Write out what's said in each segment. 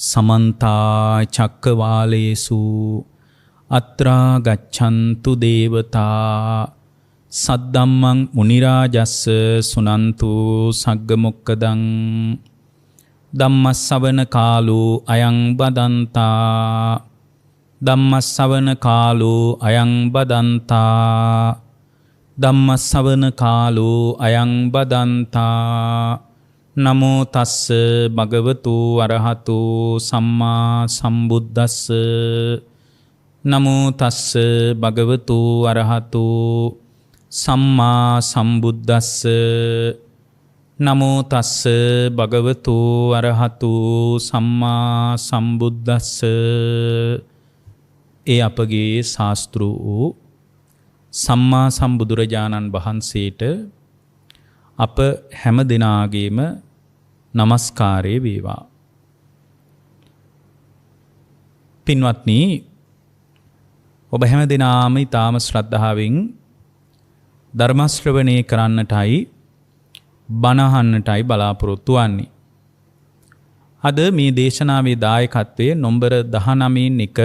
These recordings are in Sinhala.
සමන්තා චක්කවාලේසු අත්‍රා ගච්ඡන්තු දේවතා සද්දම්මං මුනි රාජස්ස සුනන්තු සග්ග මොක්කදං ධම්මස්සවන කාලෝ අයං බදන්තා ධම්මස්සවන කාලෝ අයං බදන්තා ධම්මස්සවන කාලෝ අයං බදන්තා නමෝ තස්ස භගවතු අරහතු සම්මා සම්බුද්දස්ස නමෝ තස්ස භගවතු අරහතු සම්මා සම්බුද්දස්ස නමෝ තස්ස භගවතු අරහතු සම්මා සම්බුද්දස්ස. ඒ අපගේ ශාස්ත්‍ර වූ සම්මා සම්බුදුරජාණන් වහන්සේට අප හැම දෙනාගේම නමස්කාරය වේවා. පින්වත්නි, ඔබ හැම දෙනාම ඊටාම ශ්‍රද්ධාවෙන් ධර්ම ශ්‍රවණය කරන්නටයි බණ අහන්නටයි බලාපොරොත්තු වන්නේ. අද මේ දේශනාවේ දායකත්වයේ නම්බර 19 එක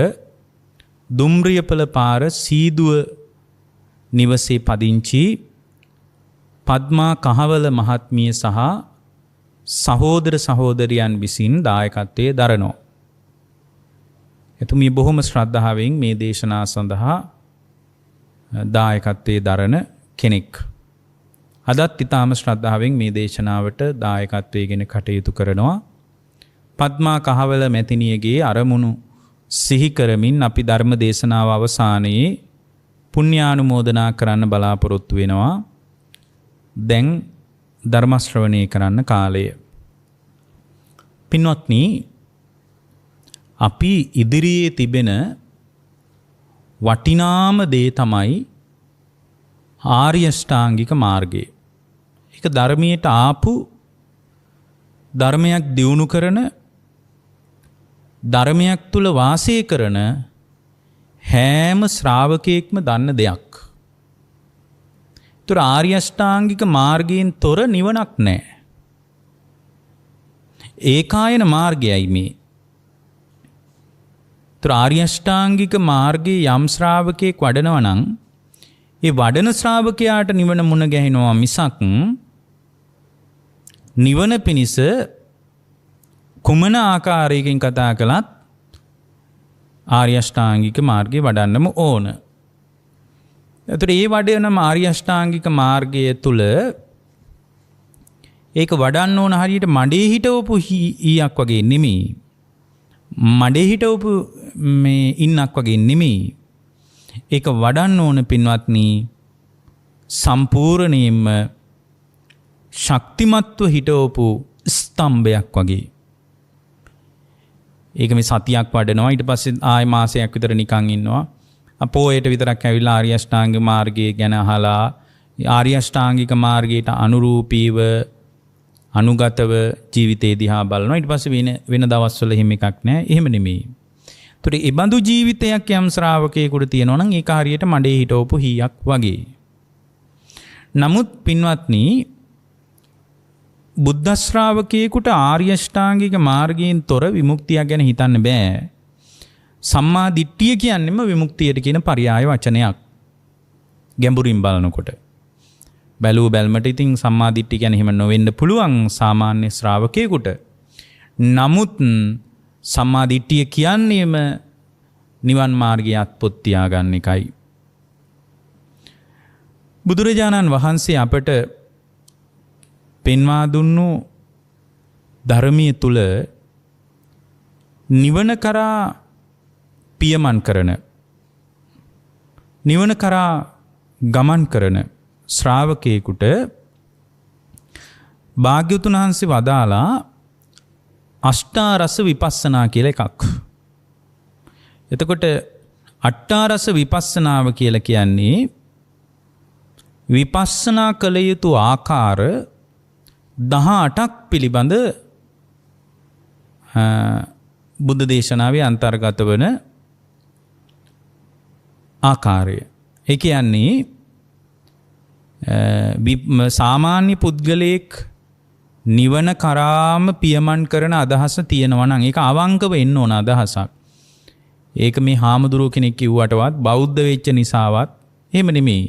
දුම්රියපල පාර සීදුව නිවසේ පදිංචි පද්මා කහවල මහත්මිය සහ සහෝදර සහෝදරියන් විසින් දායකත්වයේ දරනවා. එතුමිය බොහොම ශ්‍රද්ධාවෙන් මේ දේශනා සඳහා දායකත්වයේ දරන කෙනෙක්. අදත් ඊටාම ශ්‍රද්ධාවෙන් මේ දේශනාවට දායකත්වයේගෙන කටයුතු කරනවා. පද්මා කහවල මැතිණියගේ අරමුණු සිහි කරමින් අපි ධර්ම දේශනාව අවසානයේ පුණ්‍යානුමෝදනා කරන්න බලාපොරොත්තු වෙනවා. දැන් ධර්ම ශ්‍රවණය කරන්න කාලය. පින්වත්නි, අපි ඉදිරියේ තිබෙන වටිනාම දේ තමයි ආර්ය අෂ්ටාංගික මාර්ගය. ඒක ධර්මයට ආපු, ධර්මයක් දියුණු කරන, ධර්මයක් තුල වාසය කරන හැම ශ්‍රාවකයෙක්ම දන්න දෙයක්. ඒතර ආර්ය අෂ්ටාංගික මාර්ගයෙන් තොර නිවනක් නැහැ. ඒකායන මාර්ගයයි මේ. ඒතර ආර්ය අෂ්ටාංගික මාර්ගයේ යම් ශ්‍රාවකයෙක් වඩනවා නම් ඒ වඩන ශ්‍රාවකයාට නිවන මුණ ගැහෙනවා මිසක් නිවන පිණිස කුමන ආකාරයකින් කතා කළත් ආර්ය අෂ්ටාංගික මාර්ගය වඩන්නම ඕන. එතකොට මේ වඩන ආර්ය අෂ්ටාංගික මාර්ගය තුල ඒක වඩන්න ඕන හරියට මඩේ හිටවපු ඊයක් වගේ නෙමෙයි. මඩේ හිටවපු මේ ඉන්නක් වගේ නෙමෙයි. ඒක වඩන්න ඕන පින්වත්නි සම්පූර්ණයෙන්ම ශක්තිමත්ව හිටවපු ස්තම්භයක් වගේ. ඒක මේ සතියක් වඩනවා, ඊට පස්සේ ආය මාසයක් විතර නිකන් ඉන්නවා. අපෝයට විතරක් ඇවිල්ලා ආර්ය අෂ්ටාංගික මාර්ගය ගැන අහලා ආර්ය අෂ්ටාංගික මාර්ගයට අනුරූපීව අනුගතව ජීවිතේ දිහා බලනවා. ඊට පස්සේ වෙන දවස්වල එහෙම එකක් නැහැ. එහෙම නෙමෙයි. ඒතකොට ඒ බඳු ජීවිතයක් යම් ශ්‍රාවකයෙකුට තියෙනවා නම් ඒක හරියට මඩේ හිටවපු හීයක් වගේ. නමුත් පින්වත්නි, බුද්ධ ශ්‍රාවකයෙකුට ආර්ය අෂ්ටාංගික මාර්ගයෙන් තොර විමුක්තිය ගැන හිතන්න බෑ. සම්මා දිට්ඨිය කියන්නේම විමුක්තියට කියන පర్యాయ වචනයක්. ගැඹුරින් බලනකොට බැලුව බැලමට ඉතින් සම්මා දිට්ඨිය කියන්නේ එහෙම නොවෙන්න පුළුවන් සාමාන්‍ය ශ්‍රාවකයෙකුට. නමුත් සම්මා දිට්ඨිය කියන්නේම නිවන් මාර්ගය අත්පොත් තියාගන්න එකයි. බුදුරජාණන් වහන්සේ අපට පෙන්වා දුන්නු ධර්මයේ තුල නිවන කරා පියමන් කරන, නිවන කරා ගමන් කරන ශ්‍රාවකයෙකුට භාග්‍යවතුන් වහන්සේ වදාලා අෂ්ටාරස විපස්සනා කියලා එකක්. එතකොට අට්ඨාරස විපස්සනාව කියලා කියන්නේ විපස්සනා කළ යුතු ආකාර 18ක් පිළිබඳ බුද්ධ දේශනාවේ අන්තර්ගත වන ආකාරය. ඒ කියන්නේ සාමාන්‍ය පුද්ගලයෙක් නිවන කරාම පියමන් කරන අදහස තියෙනවා නම් ඒක අවංකව එන්න ඕන අදහසක්. ඒක මේ හාමුදුරුව කෙනෙක් කිව්වටවත් බෞද්ධ වෙච්ච නිසාවත් එහෙම නෙමෙයි.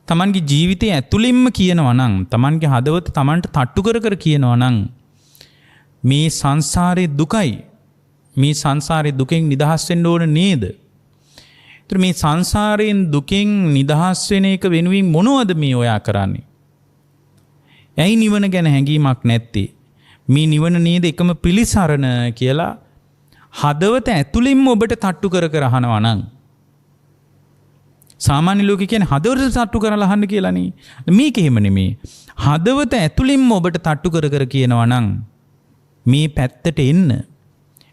තමන්ගේ ජීවිතය ඇතුළින්ම කියනවා නම්, තමන්ගේ හදවත තමන්ට තට්ටු කර කර කියනවා නම් මේ සංසාරේ දුකයි. මේ සංසාරේ දුකෙන් නිදහස් වෙන්න ඕන නේද? ඒතර මේ සංසාරයෙන් දුකෙන් නිදහස් වෙන එක වෙනුවෙන් මොනවද මේ ඔයා කරන්නේ? ඇයි නිවන ගැන හැඟීමක් නැත්තේ? මේ නිවන නේද එකම පිළිසරණ කියලා හදවත ඇතුළින්ම ඔබට තට්ටු කර කර අහනවා නම්, සාමාන්‍ය ලෝකේ කියන්නේ හදවත තට්ටු කරලා අහන්න කියලානේ. මේක එහෙම නෙමෙයි. හදවත ඇතුළින්ම ඔබට තට්ටු කර කර කියනවා නම් මේ පැත්තට එන්න,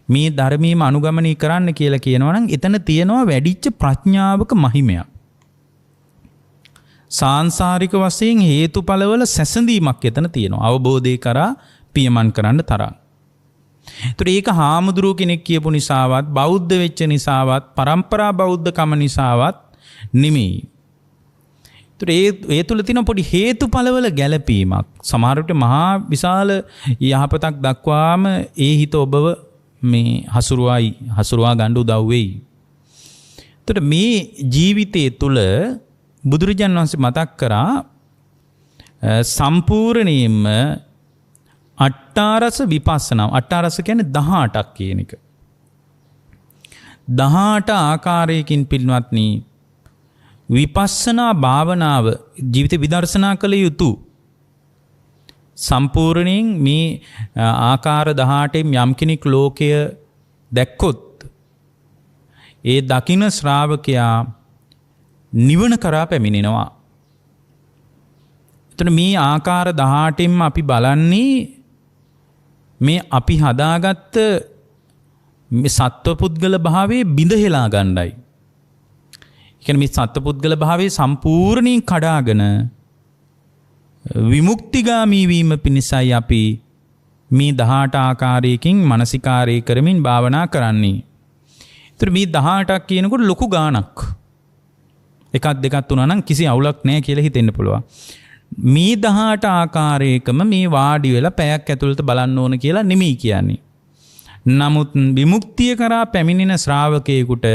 මේ ධර්මීයම අනුගමනය කරන්න කියලා කියනවා නම් එතන තියෙනවා වැඩිච්ච ප්‍රඥාවක මහිමයක්. සාංශාරික වශයෙන් හේතුඵලවල සැසඳීමක් එතන තියෙනවා. අවබෝධය කරා පියමන් කරන්න තරම්. ඒතර ඒක හාමුදුරුව කෙනෙක් කියපු නිසාවත්, බෞද්ධ වෙච්ච නිසාවත්, පරම්පරා බෞද්ධකම නිසාවත් නෙමෙයි. ඒතර ඒ තුල තියෙන පොඩි හේතුඵලවල ගැළපීමක්. සමහර විට මහා විශාල යහපතක් දක්වාම ඒ හිත ඔබව මේ හසුරුවා ගන්න උදව් වෙයි. ඒතර මේ ජීවිතයේ තුල බුදුරජාණන් වහන්සේ මතක් කරා සම්පූර්ණයෙන්ම අට්ඨාරස විපස්සනා. අට්ඨාරස කියන්නේ 18ක් කියන එක. 18 ආකාරයකින් පින්වත්නි විපස්සනා භාවනාව ජීවිත විදර්ශනා කළ යුතු. සම්පූර්ණයෙන් මේ ආකාර 18න් යම් කෙනෙක් ලෝකය දැක්කොත් ඒ දකින ශ්‍රාවකයා නිවන කරා පැමිණෙනවා. එතන මේ ආකාර 18න්ම අපි බලන්නේ මේ අපි හදාගත්ත මේ සත්වපුද්ගල භාවයේ බිඳහෙලා ගන්නයි. කියන්නේ මේ සත්පුද්ගල භාවයේ සම්පූර්ණයෙන් කඩාගෙන විමුක්තිගාමී වීම පිණිසයි අපි මේ 18 ආකාරයකින් මානසිකාරය කරමින් භාවනා කරන්නේ. ඒතර මේ 18ක් කියනකොට ලොකු ගාණක්. එකක් දෙකක් තුනක් නම් කිසි අවුලක් නැහැ කියලා හිතෙන්න පුළුවන්. මේ 18 ආකාරයකම මේ වාඩි වෙලා පැයක් ඇතුළත බලන්න ඕන කියලා නෙමෙයි කියන්නේ. නමුත් විමුක්තිය කරා පැමිණෙන ශ්‍රාවකයෙකුට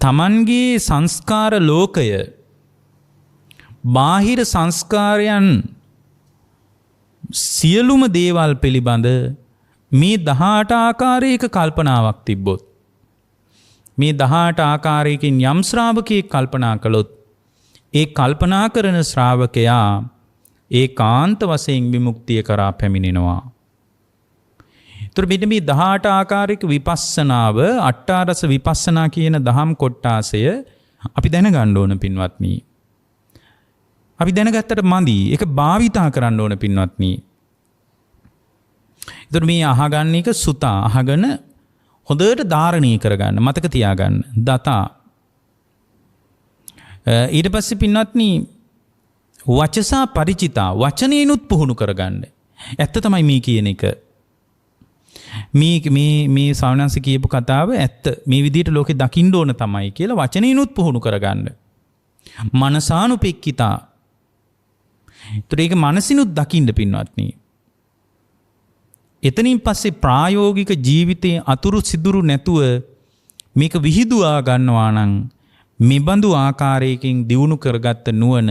තමන්ගේ සංස්කාර ලෝකය, බාහිර සංස්කාරයන් සියලුම දේවල් පිළිබඳ මේ 18 ආකාරයක කල්පනාවක් තිබ්බොත්, මේ 18 ආකාරයකින් යම් ශ්‍රාවකයෙක් කල්පනා කළොත්, ඒ කල්පනා කරන ශ්‍රාවකයා ඒකාන්ත වශයෙන් විමුක්තිය කරා පැමිණෙනවා. ඒතර මෙන්න මේ 18 ආකාරයක විපස්සනාව, අට්ඨාරස විපස්සනා කියන දහම් කොටාසය අපි දැනගන්න ඕන පින්වත්නි. අපි දැනගත්තට මදි. ඒක භාවිතා කරන්න ඕන පින්වත්නි. ඒතර මේ අහගන්න එක සුතා අහගෙන හොඳට ධාරණය කරගන්න, මතක තියාගන්න. දතා. ඊට පස්සේ පින්වත්නි වචසා ಪರಿචිතා, වචනේනුත් පුහුණු කරගන්න. ඇත්ත තමයි මේ කියන එක. මේ සාවනන්ස කියපු කතාව ඇත්ත. මේ විදිහට ලෝකෙ දකින්න ඕන තමයි කියලා වචනේනුත් පුහුණු කරගන්න. මනසානුපෙක්කිතා. ඒතර ඒක මනසිනුත් දකින්න පින්වත්නි. එතනින් පස්සේ ප්‍රායෝගික ජීවිතයේ අතුරු සිදුරු නැතුව මේක විහිදුවා ගන්නවා නම් මෙබඳු ආකාරයකින් දියුණු කරගත්ත නුවණ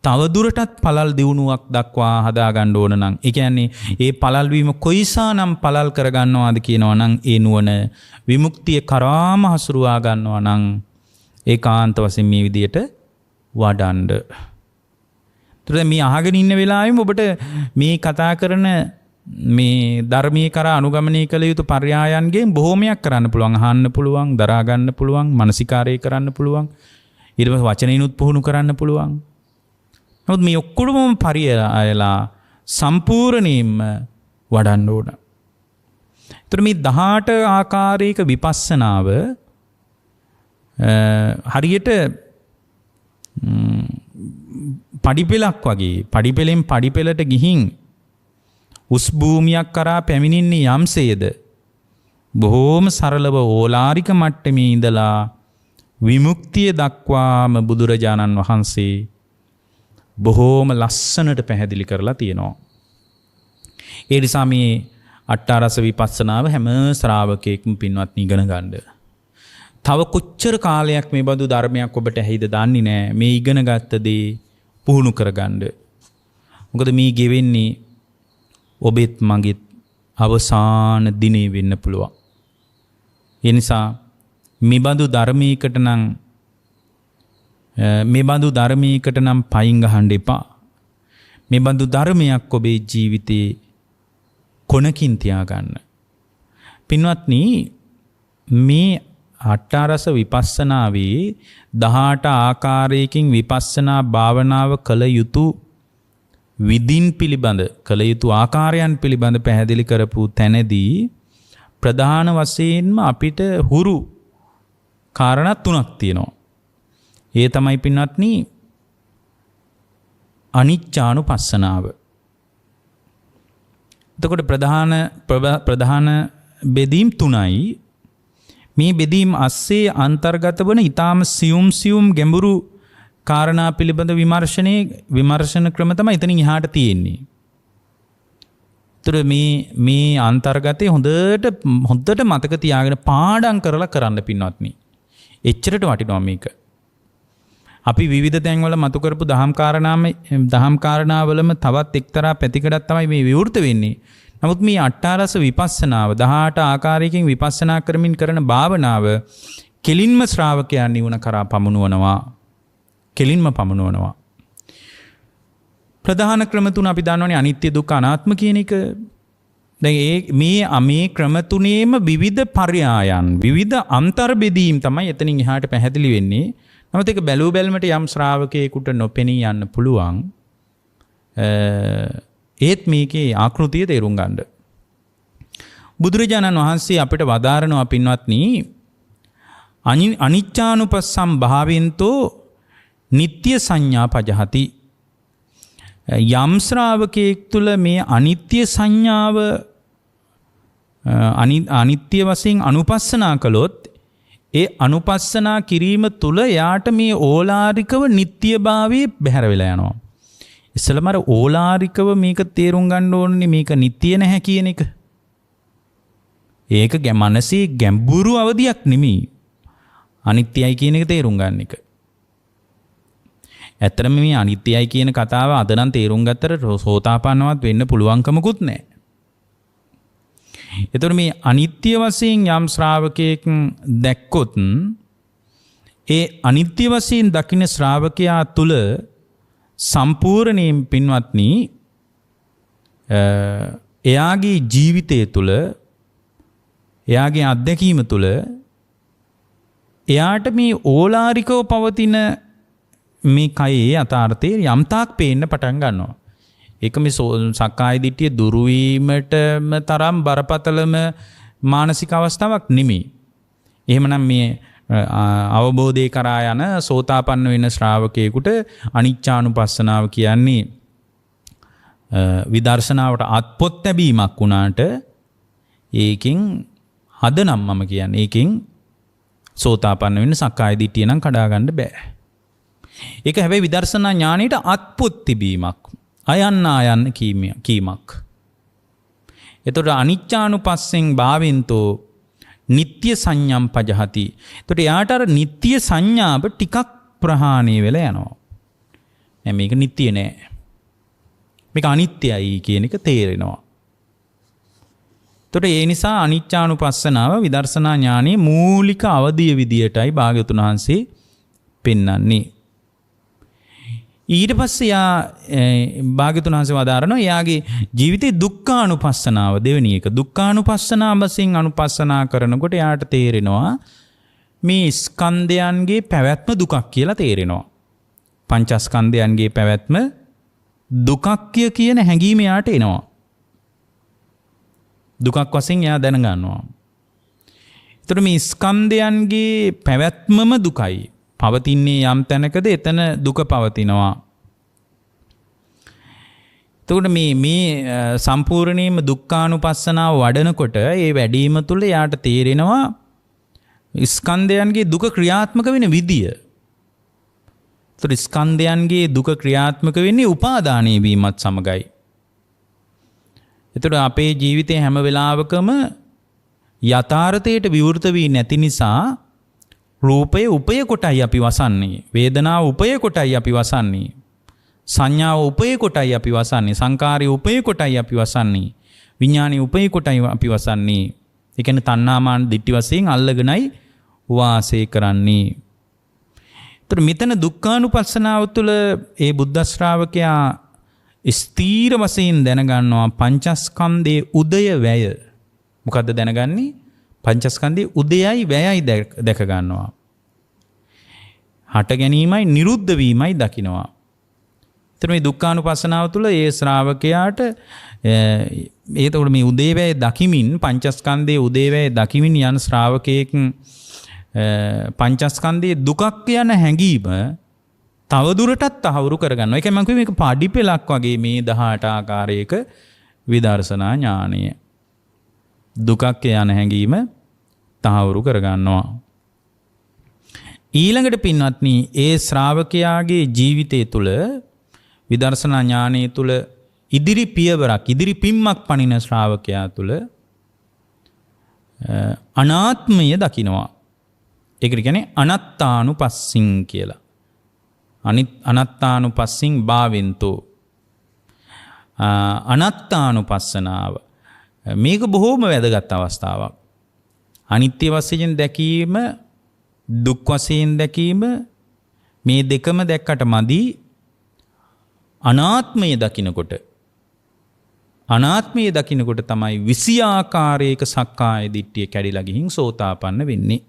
තවදුරටත් පළල් දියුණුවක් දක්වා හදා ගන්න ඕන නම්, ඒ කියන්නේ ඒ පළල් වීම කොයිසානම් පළල් කර ගන්නවාද කියනවා නම් ඒ නුවණ විමුක්තිය කරාම හසුරුවා ගන්නවා නම් ඒකාන්ත වශයෙන් මේ විදියට වඩන්න. ඒතර මේ අහගෙන ඉන්න වෙලාවෙම ඔබට මේ කතා කරන මේ ධර්මයේ කරා අනුගමනය කළ යුතු පර්යායන්ගෙන් බොහෝමයක් කරන්න පුළුවන්. අහන්න පුළුවන්, දරා ගන්න පුළුවන්, මානසිකාරය කරන්න පුළුවන්, ඊට පස්සේ වචනේනුත් පුහුණු කරන්න පුළුවන්. නමුත් මේ ඔක්කොම පරියලා සම්පූර්ණයෙන්ම වඩන්න ඕන. ඒතර මේ 18 ආකාරයක විපස්සනාව හරියට පඩිපෙලක් වගේ, පඩිපෙලෙන් පඩිපෙලට ගිහින් උස් භූමියක් කරා පැමිණෙන්නේ යම්සේද බොහෝම සරලව ඕලාරික මට්ටමේ ඉඳලා විමුක්තිය දක්වාම බුදුරජාණන් වහන්සේ බොහෝම ලස්සනට පැහැදිලි කරලා තියෙනවා. ඒ නිසා මේ අට්ඨාරස විපස්සනාව හැම ශ්‍රාවකයෙක්ම පින්වත්නි ඉගෙන ගන්න. තව කොච්චර කාලයක් මේ බඳු ධර්මයක් ඔබට ඇහිද දන්නේ නැහැ. මේ ඉගෙන ගත්ත දේ පුහුණු කරගන්න. මොකද මේ ගෙවෙන්නේ ඔබෙත් මගෙත් අවසාන දිනේ වෙන්න පුළුවන්. ඒ නිසා මේ බඳු ධර්මයකට නම් පයින් ගහන්න එපා. මේ බඳු ධර්මයක් ඔබේ ජීවිතේ කොනකින් තියාගන්න. පින්වත්නි මේ අට්ඨාරස විපස්සනාවේ 18 ආකාරයකින් විපස්සනා භාවනාව කළ යුතු විදින් පිළිබඳ කළ යුතු ආකාරයන් පිළිබඳ පැහැදිලි කරපු තැනදී ප්‍රධාන වශයෙන්ම අපිට හුරු කාරණා 3ක් තියෙනවා. ඒ තමයි පින්වත්නි අනිච්චානුපස්සනාව. එතකොට ප්‍රධාන බෙදීම් 3යි. මේ බෙදීම් අස්සේ අන්තර්ගත වන ඊටාම සියුම් ගැඹුරු කාරණා පිළිබඳ විමර්ශන ක්‍රම තමයි එතනින් එහාට තියෙන්නේ. ඒතර මේ අන්තර්ගතේ හොඳට මතක තියාගෙන පාඩම් කරලා කරන්න පින්වත්නි. එච්චරට වටිනවා මේක. අපි විවිධ තැන්වල මතු කරපු දහම් කාරණාවලම තවත් එක්තරා පැතිකඩක් තමයි මේ විවෘත වෙන්නේ. නමුත් මේ අට්ඨාරස විපස්සනාව 18 ආකාරයකින් විපස්සනා කරමින් කරන භාවනාව කෙලින්ම ශ්‍රාවකයන් නිවන කරා පමුණුවනවා. ප්‍රධාන ක්‍රම තුන අපි දන්නවනේ අනිත්‍ය දුක්ඛ අනාත්ම කියන එක. දැන් මේ ක්‍රම තුනේම විවිධ පර්යායන් විවිධ අන්තර් බෙදීම් තමයි එතනින් එහාට පැහැදිලි වෙන්නේ. නමුත් ඒක බැලුවමට යම් ශ්‍රාවකයෙකුට නොපෙනී යන්න පුළුවන්. ඒත් මේකේ ආකෘතිය තේරුම් ගන්න. බුදුරජාණන් වහන්සේ අපිට වදාරනවා පින්වත්නි අනිච්චානුපස්සම් භාවෙන්තෝ නිත්‍ය සංඥා පජහති. යම් ශ්‍රාවකයෙක් තුළ මේ අනිත්‍ය සංඥාව අනිත්‍ය වශයෙන් අනුපස්සනා කළොත් ඒ අනුපස්සනා කිරීම තුළ යාට මේ ඕලාරිකව නිත්‍යභාවයේ බැහැර වෙලා යනවා. ඉස්සෙල්ලාම අර ඕලාරිකව මේක තේරුම් ගන්න ඕනේ මේක නිත්‍ය නැහැ කියන එක. ඒක මනසේ ගැඹුරු අවධියක් නෙමෙයි. අනිත්‍යයි කියන එක තේරුම් ගන්න එක. ඇත්තටම මේ අනිත්‍යයි කියන කතාව අද නම් තේරුම් ගත්තට සෝතාපන්නවත් වෙන්න පුළුවන්කමකුත් නැහැ. එතකොට මේ අනිත්‍ය වශයෙන් යම් ශ්‍රාවකයෙක් දැක්කොත් ඒ අනිත්‍ය වශයෙන් දකින්න ශ්‍රාවකයා තුල සම්පූර්ණයෙන් පින්වත්නි එයාගේ ජීවිතය තුල එයාගේ අත්දැකීම තුල එයාට මේ ඕලාරිකව පවතින මේ කයේ යථාර්ථයේ යම්තාක් පේන්න පටන් ගන්නවා. ඒක මේ සක්කාය දිට්ඨිය දුරු වීමටම තරම් බරපතලම මානසික අවස්ථාවක් නෙමෙයි. එහෙමනම් මේ අවබෝධය කරා යන සෝතාපන්න වෙන ශ්‍රාවකයෙකුට අනිච්චානුපස්සනාව කියන්නේ විදර්ශනාවට අත්පොත් ලැබීමක් වුණාට ඒකෙන් හදනම් මම කියන්නේ ඒකෙන් සෝතාපන්න වෙන්න සක්කාය දිට්ඨිය නම් කඩා ගන්න බෑ. ඒක හැබැයි විදර්ශනා ඥාණයට අත්පොත් තිබීමක්. අයන්න කීමක්. එතකොට අනිච්චානුපස්සෙන් භාවෙන්තෝ නිත්‍ය සංඥම් පජහති. එතකොට යාට අර නිත්‍ය සංඥාව ටිකක් ප්‍රහාණය වෙලා යනවා. නෑ මේක නිත්‍ය නෑ. මේක අනිත්‍යයි කියන එක තේරෙනවා. එතකොට ඒ නිසා අනිච්චානුපස්සනාව විදර්ශනා ඥානයේ මූලික අවධිය විදියටයි භාග්‍යවතුන් වහන්සේ පෙන්වන්නේ. ඊට පස්සේ යා භාග්‍යවතුන් වහන්සේ වදාරනවා එයාගේ ජීවිතේ දුක්ඛානුපස්සනාව දෙවෙනි එක. දුක්ඛානුපස්සනාවසින් අනුපස්සනා කරනකොට එයාට තේරෙනවා මේ ස්කන්ධයන්ගේ පැවැත්ම දුකක් කියලා තේරෙනවා. පංචස්කන්ධයන්ගේ පැවැත්ම දුකක් කියන හැඟීම එයාට එනවා. දුකක් වශයෙන් එයා දැනගන්නවා. ඒතර මේ ස්කන්ධයන්ගේ පැවැත්මම දුකයි. පවතින්නේ යම් තැනකද එතන දුක පවතිනවා. එතකොට මේ සම්පූර්ණයෙන්ම දුක්ඛානුපස්සනාව වඩනකොට ඒ වැඩිම තුළ යාට තේරෙනවා ස්කන්ධයන්ගේ දුක ක්‍රියාත්මක වෙන විදිය. එතකොට ස්කන්ධයන්ගේ දුක ක්‍රියාත්මක වෙන්නේ උපාදානයේ වීමත් සමගයි. එතකොට අපේ ජීවිතේ හැම වෙලාවකම යථාර්ථයට විවෘත වී නැති නිසා රූපය උපය කොටයි අපි වසන්නේ. වේදනාව උපය කොටයි අපි වසන්නේ. සංඥාව උපය කොටයි අපි වසන්නේ. සංකාරය උපය කොටයි අපි වසන්නේ. විඥානය උපය කොටයි අපි වසන්නේ. ඒ කියන්නේ තණ්හාමාන දිට්ඨි වශයෙන් අල්ලගෙනයි වාසය කරන්නේ. ඒතර මෙතන දුක්ඛානුපස්සනාව තුළ ඒ බුද්ධ ශ්‍රාවකයා ස්ථීර වශයෙන් දැනගන්නවා පංචස්කන්ධයේ උදය වැය. මොකද්ද දැනගන්නේ? පංචස්කන්ධයේ උදයයි වැයයි දැක ගන්නවා. හට ගැනීමයි නිරුද්ධ වීමයි දකිනවා. එතන මේ දුක්ඛානුපස්සනාව තුළ ඒ ශ්‍රාවකයාට ඒතකොට මේ උදේවැය දකිමින් පංචස්කන්ධයේ උදේවැය දකිමින් යන ශ්‍රාවකයෙක් පංචස්කන්ධයේ දුකක් යන හැඟීම තවදුරටත් තහවුරු කරගන්නවා. ඒකයි මම කිව්වේ මේක පඩිපෙලක් වගේ මේ 18 ආකාරයක විදර්ශනා ඥානය. දුකක් යන හැඟීම තහවුරු කරගන්නවා. ඊළඟට පින්වත්නි ඒ ශ්‍රාවකයාගේ ජීවිතය තුළ විදර්ශනා ඥානයේ තුළ ඉදිරි පියවරක් ඉදිරි පිම්මක් පනින ශ්‍රාවකයා තුළ අනාත්මය දකිනවා. ඒකට කියන්නේ අනත්තානුපස්සින් කියලා. අනත්තානුපස්සින් භාවෙන්තෝ අනත්තානුපස්සනාව මේක බොහෝම වැදගත් අවස්ථාවක්. අනිත්‍ය වශයෙන් දැකීම දුක් වශයෙන් දැකීම මේ දෙකම දැක්කට මදි. අනාත්මය දකිනකොට තමයි 20 ආකාරයක සක්කාය දිට්ඨිය කැඩිලා ගිහින් සෝතාපන්න වෙන්නේ.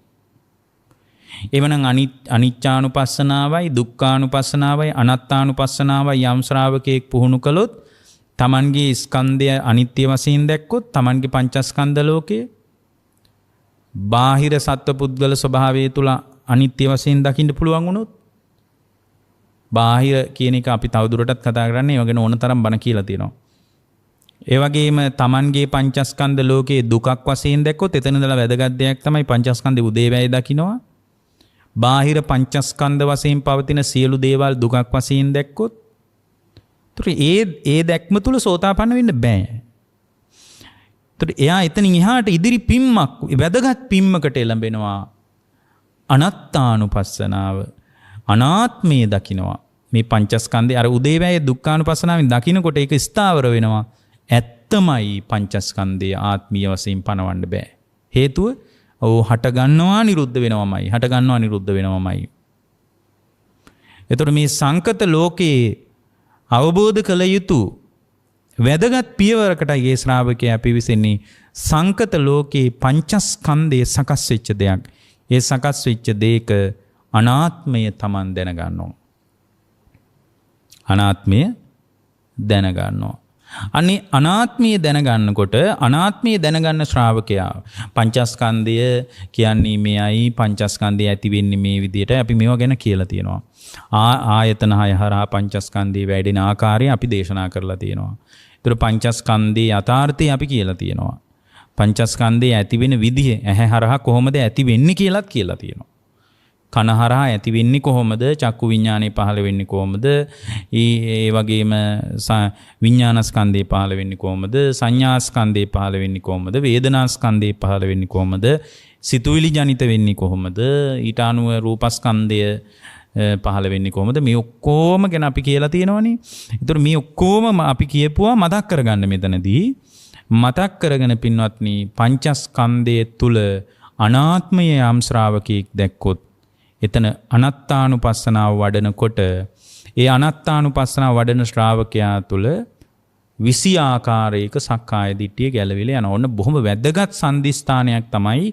එවනම් අනිච්චානුපස්සනාවයි දුක්ඛානුපස්සනාවයි අනාත්තානුපස්සනාවයි යම් ශ්‍රාවකයෙක් පුහුණු කළොත් තමන්ගේ ස්කන්ධය අනිත්‍ය වශයෙන් දැක්කොත් තමන්ගේ පංචස්කන්ධ ලෝකයේ බාහිර සත්වපුද්ගල ස්වභාවය තුල අනිත්‍ය වශයෙන් දකින්න පුළුවන් වුණොත් බාහිර කියන එක අපි තවදුරටත් කතා කරන්නේ ඒ වගේ ඕන තරම් බණ කියලා තියෙනවා. ඒ වගේම තමන්ගේ පංචස්කන්ධ ලෝකයේ දුකක් වශයෙන් දැක්කොත් එතන ඉඳලා වැදගත් දෙයක් තමයි පංචස්කන්ධේ උදේවැය දකින්නවා. බාහිර පංචස්කන්ධ වශයෙන් පවතින සියලු දේවල් දුකක් වශයෙන් දැක්කොත් ඒ දැක්ම තුල සෝතාපන්න වෙන්න බෑ. ඒතර එයා එතනින් එහාට ඉදිරි පිම්මක් වැදගත් පිම්මකට එළඹෙනවා. අනත්තානුපස්සනාව අනාත්මය දකින්නවා. මේ පංචස්කන්ධය අර උදේවැය දුක්ඛානුපස්සනාවෙන් දකින්නකොට ඒක ස්ථාවර වෙනවා. ඇත්තමයි පංචස්කන්ධය ආත්මීය වශයෙන් පනවන්න බෑ. හේතුව හට ගන්නවා නිරුද්ධ වෙනවමයි. එතකොට මේ සංකත ලෝකයේ අවබෝධ කළ යුතු වැදගත් පියවරකටයි ඒ ශ්‍රාවකයා පිවිසෙන්නේ. සංකත ලෝකේ පංචස්කන්ධය සකස් වෙච්ච දෙයක්. ඒ සකස් වෙච්ච දෙයක අනාත්මය Taman දැනගන්නවා. අනේ අනාත්මය දැනගන්නකොට අනාත්මය දැනගන්න ශ්‍රාවකයා පංචස්කන්ධය කියන්නේ මෙයයි පංචස්කන්ධය ඇති වෙන්නේ මේ විදිහට අපි මේවා ගැන කියලා තියෙනවා. ආයතන 6 හරහා පංචස්කන්ධය වැඩෙන ආකාරය අපි දේශනා කරලා තියෙනවා. ඒතර පංචස්කන්ධයේ යථාර්ථය අපි කියලා තියෙනවා. පංචස්කන්ධය ඇති වෙන විදිහ ඇහැ හරහා කොහොමද ඇති වෙන්නේ කියලාත් කියලා තියෙනවා. කන හරහා ඇති වෙන්නේ කොහොමද? චක්කු විඥානේ පහළ වෙන්නේ කොහොමද? ඒ වගේම විඥානස්කන්ධේ පහළ වෙන්නේ කොහොමද? සංඥාස්කන්ධේ පහළ වෙන්නේ කොහොමද? වේදනාස්කන්ධේ පහළ වෙන්නේ කොහොමද? සිතුවිලි ජනිත වෙන්නේ කොහොමද? ඊට අනුව රූපස්කන්ධය පහළ වෙන්නේ කොහොමද? මේ ඔක්කොම ගැන අපි කියලා තියෙනවනේ. ඒතර මේ ඔක්කොම අපි කියපුවා මතක් කරගන්න මෙතනදී. මතක් කරගෙන පින්වත්නි පංචස්කන්ධයේ තුල අනාත්මය යම් ශ්‍රාවකෙක් දැක්කොත් එතන අනත්තානුපස්සනාව වඩනකොට ඒ අනත්තානුපස්සනාව වඩන ශ්‍රාවකයා තුළ 20 ආකාරයක සක්කාය දිට්ඨිය ගැලවිලා යනවා. ඔන්න බොහොම වැදගත් සම්දිස්ථානයක් තමයි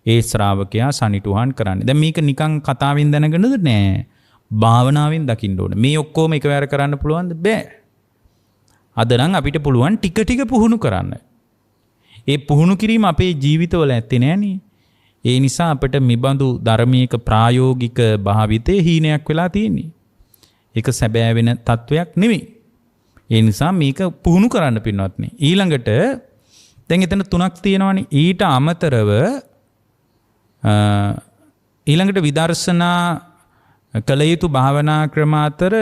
ඒ ශ්‍රාවකයා සනිටුහන් කරන්නේ. දැන් මේක නිකන් කතාවෙන් දැනගෙනද නෑ. භාවනාවෙන් දකින්න ඕනේ. මේ ඔක්කොම එකවර කරන්න පුළුවන්ද? බෑ. අද නම් අපිට පුළුවන් ටික ටික පුහුණු කරන්න. ඒ පුහුණු කිරීම අපේ ජීවිතවල ඇත්තේ නෑනේ. ඒ නිසා අපිට මිබඳු ධර්මයක ප්‍රායෝගික භාවිතයේ හීනයක් වෙලා තියෙන්නේ. ඒක සැබෑ වෙන තත්වයක් නෙමෙයි. ඒ නිසා මේක පුහුණු කරන්න පින්වත්නි. ඊළඟට දැන් එතන තුනක් තියෙනවානේ. ඊට අමතරව ඊළඟට විදර්ශනා කළ යුතු භාවනා ක්‍රම අතර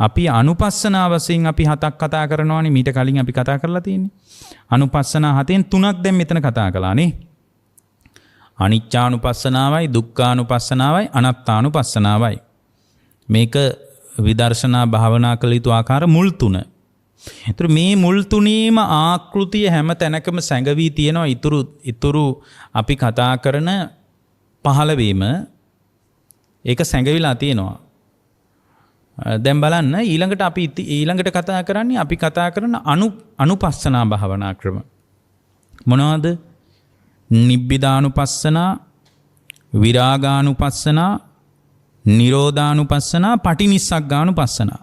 අපි අනුපස්සනා වශයෙන් අපි 7ක් කතා කරනවානේ. මීට කලින් අපි කතා කරලා තියෙන්නේ. අනුපස්සනා 7න් 3ක් දැන් මෙතන කතා කළානේ. අනිච්චානුපස්සනාවයි, දුක්ඛානුපස්සනාවයි, අනාත්තානුපස්සනාවයි. මේක විදර්ශනා භාවනා කළ යුතු ආකාර මුල් 3. ඒතර මේ මුල් 3ේම ආකෘතිය හැම තැනකම සැඟවී තියෙනවා. ඊතුරු අපි කතා කරන 15ේම ඒක සැඟවිලා තියෙනවා. දැන් බලන්න ඊළඟට කතා කරන්නේ අපි කතා කරන අනුපස්සනා භාවනා ක්‍රම. මොනවද? නිබ්බිදානුපස්සනා, විරාගානුපස්සනා, නිරෝධානුපස්සනා, පටිනිස්සග්ගානුපස්සනා.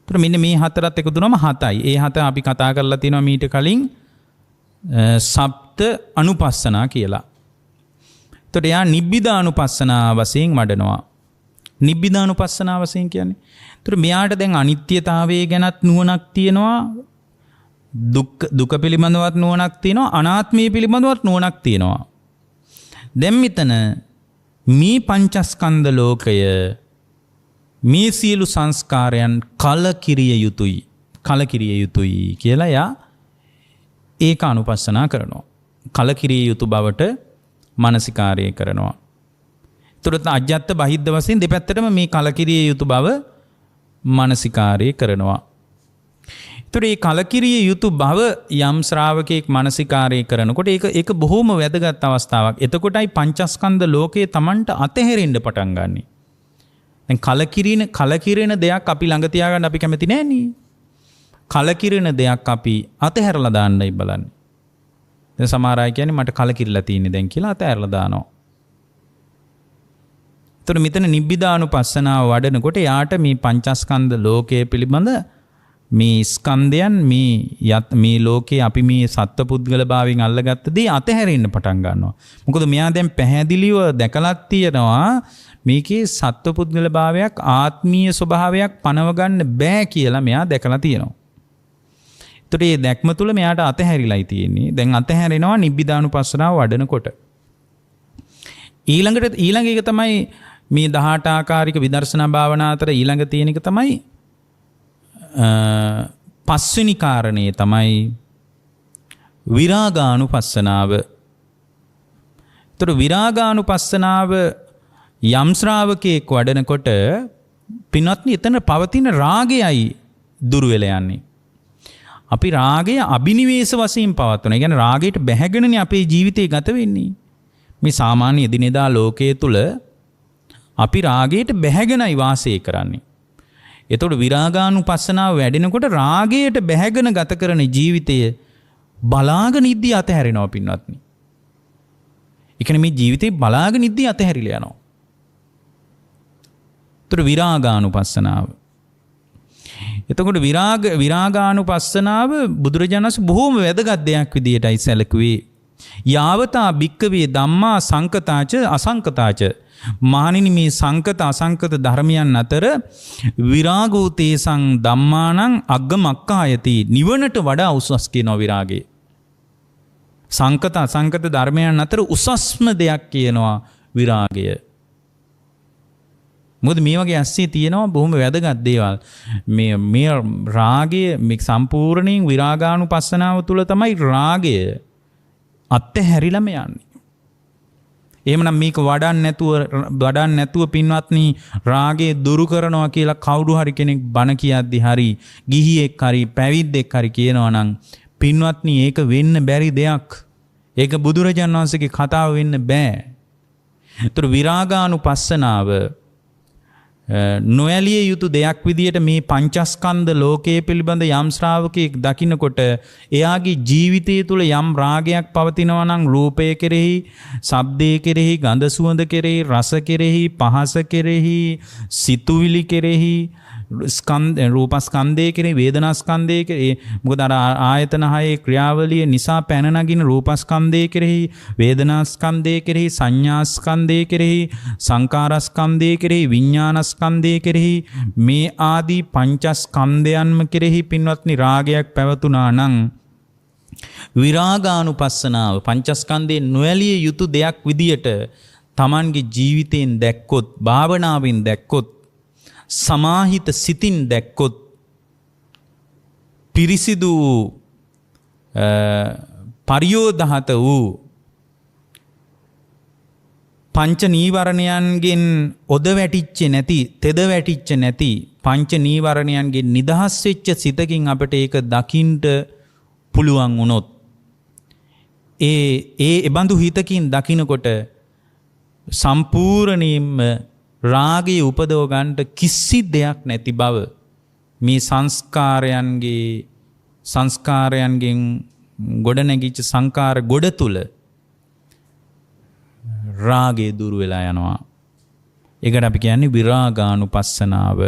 ඒතර මෙන්න මේ හතරත් එකතු වුණාම 7යි. ඒ 7 අපි කතා කරලා තියෙනවා මීට කලින් සප්ත අනුපස්සනා කියලා. ඒතර යා නිබ්බිදානුපස්සනා වශයෙන් වඩනවා. නිබ්බිදානුපස්සනා වශයෙන් කියන්නේ. ඒතර මෙයාට දැන් අනිත්‍යතාවය ගැනත් නුවණක් තියෙනවා. දුක පිළිබඳවත් නුවණක් තියෙනවා. අනාත්මය පිළිබඳවත් නුවණක් තියෙනවා. දැන් මෙතන මේ පංචස්කන්ධ ලෝකය මේ සියලු සංස්කාරයන් කලකිරිය යුතුයි කියලා යා ඒක අනුපස්සනා කරනවා. කලකිරිය යුතු බවට මානසිකාරය කරනවා. තුරත අජ්ජත් බහිද්ද වශයෙන් දෙපැත්තටම මේ කලකිරිය යුතු බව මානසිකාරය කරනවා. ඒතර මේ කලකිරිය යුතු බව යම් ශ්‍රාවකෙක් මානසිකාරය කරනකොට ඒක බොහොම වැදගත් අවස්ථාවක්. එතකොටයි පංචස්කන්ධ ලෝකයේ Tamanට අතහැරෙන්න පටන් ගන්නෙ. දැන් කලකිරෙන දෙයක් අපි ළඟ තියාගන්න අපි කැමති නෑනේ. කලකිරෙන දෙයක් අපි අතහැරලා දාන්නයි බලන්නේ. දැන් සමහර අය කියන්නේ මට කලකිරලා තියෙන්නේ දැන් කියලා අතහැරලා දානවා. ඒතර මෙතන නිබ්බිදානුපස්සනාව වඩනකොට යාට මේ පංචස්කන්ධ ලෝකයේ පිළිබඳ මේ ස්කන්ධයන් මේ ලෝකේ අපි මේ සත්පුද්ගල භාවයෙන් අල්ලගත්ත දේ අතහැරෙන්න පටන් ගන්නවා. මොකද මෙයා දැන් පැහැදිලිව දැකලක් තියෙනවා මේකේ සත්පුද්ගල භාවයක් ආත්මීය ස්වභාවයක් පනව ගන්න බෑ කියලා මෙයා දැකලා තියෙනවා. ඒතට මේ දැක්ම තුල මෙයාට අතහැරිලායි තියෙන්නේ. දැන් අතහැරෙනවා නිබ්බිදානුපස්සනාව වඩනකොට. ඊළඟ එක තමයි මේ 18 ආකාරික විදර්ශනා භාවනා අතර ඊළඟ තියෙන එක තමයි පස්වෙනි කාරණේ තමයි විරාගානුපස්සනාව. ඒතර විරාගානුපස්සනාව යම් ශ්‍රාවකයෙක් වඩනකොට පින්වත්නි එතන පවතින රාගයයි දුර වෙලා යන්නේ. අපි රාගය අබිනිවේෂ වශයෙන් පවත්වන. ඒ කියන්නේ රාගයට බැහැගෙනනේ අපේ ජීවිතේ ගත වෙන්නේ. මේ සාමාන්‍ය එදිනෙදා ලෝකයේ තුල අපි රාගයට බැහැගෙනයි වාසය කරන්නේ. එතකොට විරාගානුපස්සනාව වැඩෙනකොට රාගයට බැහැගෙන ගත කරන ජීවිතය බලාගෙන ඉද්දී අතහැරෙනවා පින්වත්නි. ඒ කියන්නේ මේ ජීවිතේ බලාගෙන ඉද්දී අතහැරිලා යනවා. එතකොට විරාගානුපස්සනාව. එතකොට විරාගානුපස්සනාව බුදුරජාණන් වහන්සේ බොහෝම වැදගත් දෙයක් විදියටයි සැලකුවේ. යාවතා භික්කවේ ධම්මා සංකතාච අසංකතාච. මහණෙනි මේ සංකත අසංකත ධර්මයන් අතර විරාගෝතේසං ධම්මානං අග්ගමක්ඛායති. නිවනට වඩා උසස් කියනවා විරාගය. සංකත අසංකත ධර්මයන් අතර උසස්ම දෙයක් කියනවා විරාගය. මොකද මේ වගේ ඇස්සේ තියෙනවා බොහොම වැදගත් දේවල්. මේ රාගය මේ සම්පූර්ණයෙන් විරාගානුපස්සනාව තුළ තමයි රාගය අත්හැරිලම යන්නේ. එහෙමනම් මේක වඩන්න නැතුව පින්වත්නි රාගය දුරු කරනවා කියලා කවුරු හරි කෙනෙක් බණ කියද්දි හරි ගිහියෙක් හරි පැවිද්දෙක් හරි කියනවා නම් පින්වත්නි ඒක වෙන්න බැරි දෙයක්. ඒක බුදුරජාණන් වහන්සේගේ කතාව වෙන්න බෑ. ඒතර විරාගානුපස්සනාව නොයලිය යුතු දෙයක් විදියට මේ පංචස්කන්ධ ලෝකයේ පිළිබඳ යම් ශ්‍රාවකයෙක් දකින්නකොට එයාගේ ජීවිතය තුළ යම් රාගයක් පවතිනවා නම් රූපය කෙරෙහි, ශබ්දය කෙරෙහි, ගන්ධ සුවඳ කෙරෙහි, රස කෙරෙහි, පහස කෙරෙහි, සිතුවිලි කෙරෙහි, රූපස්කන්ධය කෙරෙහි, වේදනාස්කන්ධය කෙරෙහි, මොකද අර ආයතන හයේ ක්‍රියාවලිය නිසා පැන නගින රූපස්කන්ධය කෙරෙහි, වේදනාස්කන්ධය කෙරෙහි, සංඥාස්කන්ධය කෙරෙහි, සංකාරස්කන්ධය කෙරෙහි, විඥානස්කන්ධය කෙරෙහි මේ ආදී පංචස්කන්ධයන්ම කෙරෙහි පින්වත්නි රාගයක් පැවතුනා නම් විරාගානුපස්සනාව පංචස්කන්ධේ නොඇලිය යුතු දෙයක් විදියට Tamanගේ ජීවිතයෙන් දැක්කොත්, භාවනාවෙන් දැක්කොත්, සමාහිත සිතින් දැක්කොත් පිරිසිදු පරියෝධහත වූ පංච නීවරණයන්ගෙන් ඔද වැටිච්ච නැති තෙද වැටිච්ච නැති පංච නීවරණයන්ගෙන් නිදහස් වෙච්ච සිතකින් අපට ඒක දකින්ට පුළුවන් වුණොත් ඒ එබඳු හිතකින් දකිනකොට සම්පූර්ණයෙන්ම රාගයේ උපදව ගන්නට කිසි දෙයක් නැති බව මේ සංස්කාරයන්ගෙන් ගොඩනැගිච්ච සංකාර ගොඩ තුල රාගය දුරු වෙලා යනවා. ඒකට අපි කියන්නේ විරාගානුපස්සනාව.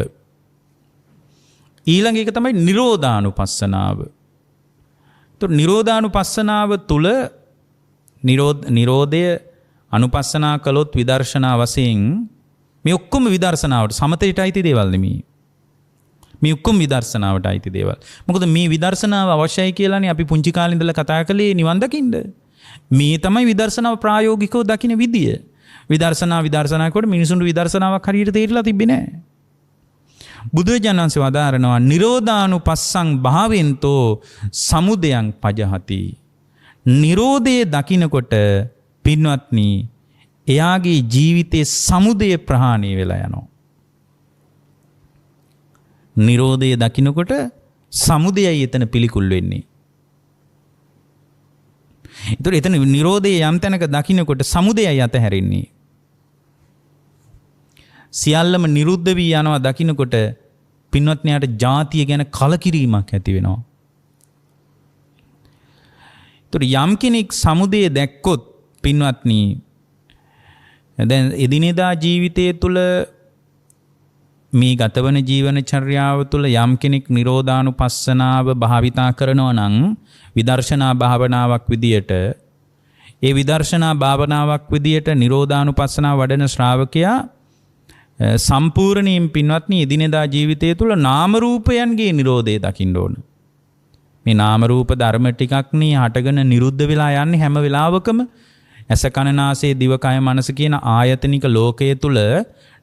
ඊළඟ එක තමයි නිරෝධානුපස්සනාව. તો නිරෝධානුපස්සනාව තුල නිරෝධය අනුපස්සනා කළොත් විදර්ශනා වශයෙන් මේ ඔක්කොම විදර්ශනාවට සමතයට අයිති දේවල් නෙමෙයි. මේ ඔක්කොම විදර්ශනාවට අයිති දේවල්. මොකද මේ විදර්ශනාව අවශ්‍යයි කියලානේ අපි පුංචි කාලේ ඉඳලා කතා කළේ නිවන් දකින්න. මේ තමයි විදර්ශනාව ප්‍රායෝගිකව දකින්න විදිය. විදර්ශනා කොට මිනිසුන්ට විදර්ශනාවක් හරියට තේරිලා තිබෙන්නේ නැහැ. බුදුරජාණන් වහන්සේ වදාරනවා නිරෝධානුපස්සං භාවෙන්තෝ සමුදයං පජහති. නිරෝධයේ දකින්නකොට පින්වත්නි එයාගේ ජීවිතයේ සමුදය ප්‍රහාණය වෙලා යනවා. නිරෝධයේ දකින්නකොට සමුදයයි එතන පිළිකුල් වෙන්නේ. ඒතර එතන නිරෝධයේ යම් තැනක දකින්නකොට සමුදයයි අතහැරෙන්නේ. සියල්ලම නිරුද්ධ වී යනවා දකින්නකොට පින්වත්නියට ජාතිය ගැන කලකිරීමක් ඇති වෙනවා. ඒතර යම් කෙනෙක් සමුදය දැක්කොත් පින්වත්නි දැන් එදිනෙදා ජීවිතයේ තුල මේ ගතවන ජීවන චර්යාව තුළ යම් කෙනෙක් නිරෝධානුපස්සනාව භාවිතා කරනවා නම් විදර්ශනා භාවනාවක් විදියට ඒ විදර්ශනා භාවනාවක් විදියට නිරෝධානුපස්සනාව වඩන ශ්‍රාවකයා සම්පූර්ණයෙන් පින්වත්නි එදිනෙදා ජීවිතය තුළ නාම රූපයන්ගේ නිරෝධය දකින්න ඕන. මේ නාම රූප ධර්ම ටිකක් නේ හටගෙන නිරුද්ධ වෙලා යන්නේ හැම වෙලාවකම. ඇස කන නාසය දිවකය මනස කියන ආයතනික ලෝකයේ තුල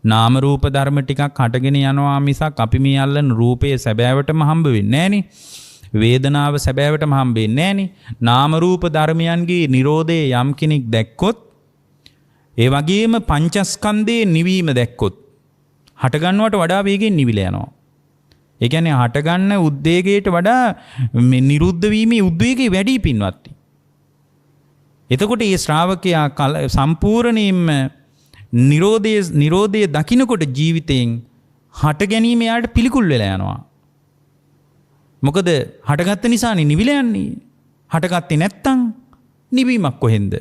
නාම රූප ධර්ම ටිකක් හටගෙන යනවා මිසක් අපි මේ අල්ලන රූපයේ සැබෑවටම හම්බ වෙන්නේ නැහනේ. වේදනාව සැබෑවටම හම්බ වෙන්නේ නැහනේ. නාම රූප ධර්මයන්ගේ Nirodhe යම් කෙනෙක් දැක්කොත් ඒ වගේම පංචස්කන්ධයේ නිවීම දැක්කොත් හට ගන්නවට වඩා වේගෙන් නිවිල යනවා. ඒ කියන්නේ හට ගන්න උද්වේගයට වඩා මේ නිරුද්ධ වීමේ උද්වේගය වැඩි පින්වත්නි. එතකොට මේ ශ්‍රාවකයා සම්පූර්ණයෙන්ම නිරෝධය දකින්නකොට ජීවිතයෙන් හට ගැනීම යාට පිළිකුල් වෙලා යනවා. මොකද හටගත්ත නිසානේ නිවිල යන්නේ. හටගත්තේ නැත්තම් නිවීමක් කොහෙන්ද?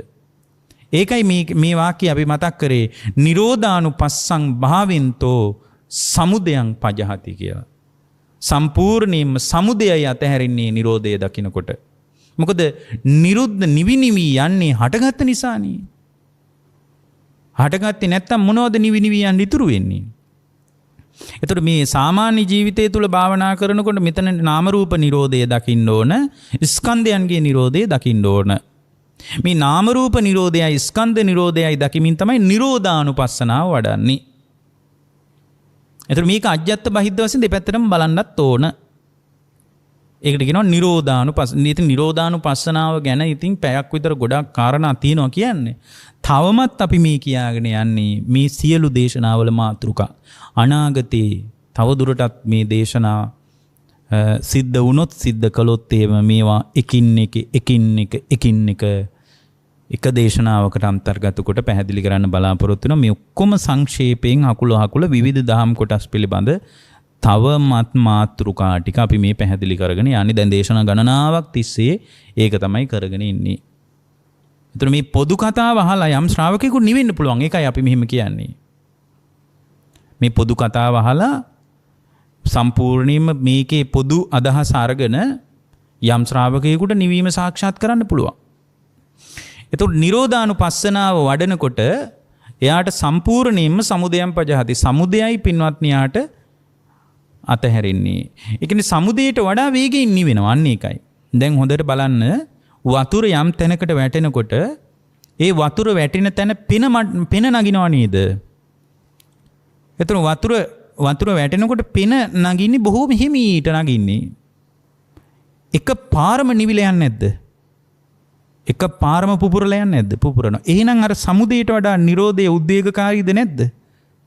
ඒකයි මේ වාක්‍යය අපි මතක් කරේ නිරෝධානුපස්සං භාවෙන්තෝ සමුදයං පජහති කියලා. සම්පූර්ණයෙන්ම සමුදයයි අතහැරින්නේ නිරෝධය දකින්නකොට. මොකද නිරුද්ධ නිවි යන්නේ හටගත්ත නිසානේ. හටගත්තේ නැත්තම් මොනවද නිවි යන්න ඉතුරු වෙන්නේ? එතකොට මේ සාමාන්‍ය ජීවිතය තුළ භාවනා කරනකොට මෙතන නාම රූප නිරෝධය දකින්න ඕන, ස්කන්ධයන්ගේ නිරෝධය දකින්න ඕන. මේ නාම රූප නිරෝධයයි ස්කන්ධ නිරෝධයයි දකිමින් තමයි නිරෝධානුපස්සනාව වඩන්නේ. එතකොට මේක අජ්ජත් බහිද්ද වශයෙන් දෙපැත්තටම බලන්නත් ඕන. ඒකට කියනවා නිරෝධානුපස්සන. ඉතින් නිරෝධානුපස්සනාව ගැන ඉතින් පැයක් විතර ගොඩක් කාරණා තියෙනවා කියන්නේ. තවමත් අපි මේ කියාගෙන යන්නේ මේ සියලු දේශනාවල මාතෘකා. අනාගතේ තව දුරටත් මේ දේශනා සිද්ධ වුණොත් සිද්ධ කළොත් එහෙම මේවා එකින් එක එක දේශනාවකට අන්තර්ගත කොට පැහැදිලි කරන්න බලාපොරොත්තු වෙනවා. මේ ඔක්කොම සංක්ෂේපයෙන් අකුල විවිධ දහම් කොටස් පිළිබඳ තවමත් මාතෘකා ටික අපි මේ පැහැදිලි කරගෙන යන්නේ. දැන් දේශනා ගණනාවක් තිස්සේ ඒක තමයි කරගෙන ඉන්නේ. ඒතර මේ පොදු කතාව අහලා යම් ශ්‍රාවකයෙකුට නිවෙන්න පුළුවන්. ඒකයි අපි මෙහෙම කියන්නේ. මේ පොදු කතාව අහලා සම්පූර්ණයෙන්ම මේකේ පොදු අදහස අරගෙන යම් ශ්‍රාවකයෙකුට නිවීම සාක්ෂාත් කරන්න පුළුවන්. එතකොට නිරෝධානුපස්සනාව වඩනකොට එයාට සම්පූර්ණයෙන්ම සමුදයම් පජහති. සමුදයයි පින්වත්නි යාට අතහැරෙන්නේ. ඒ කියන්නේ සමුදයට වඩා වේගයෙන් නිවෙනවා. අන්න ඒකයි. දැන් හොඳට බලන්න වතුර යම් තැනකට වැටෙනකොට ඒ වතුර වැටෙන තැන පෙන නගිනවා නේද? එතන වතුර වතුර වැටෙනකොට පෙන නගින්නේ බොහෝම හිමීට නගින්නේ. එක පාරම නිවිල යන්නේ නැද්ද? එක පාරම පුපුරලා යන්නේ නැද්ද? පුපුරනවා. එහෙනම් අර සමුදයට වඩා නිරෝධය උද්වේගකාරීද නැද්ද?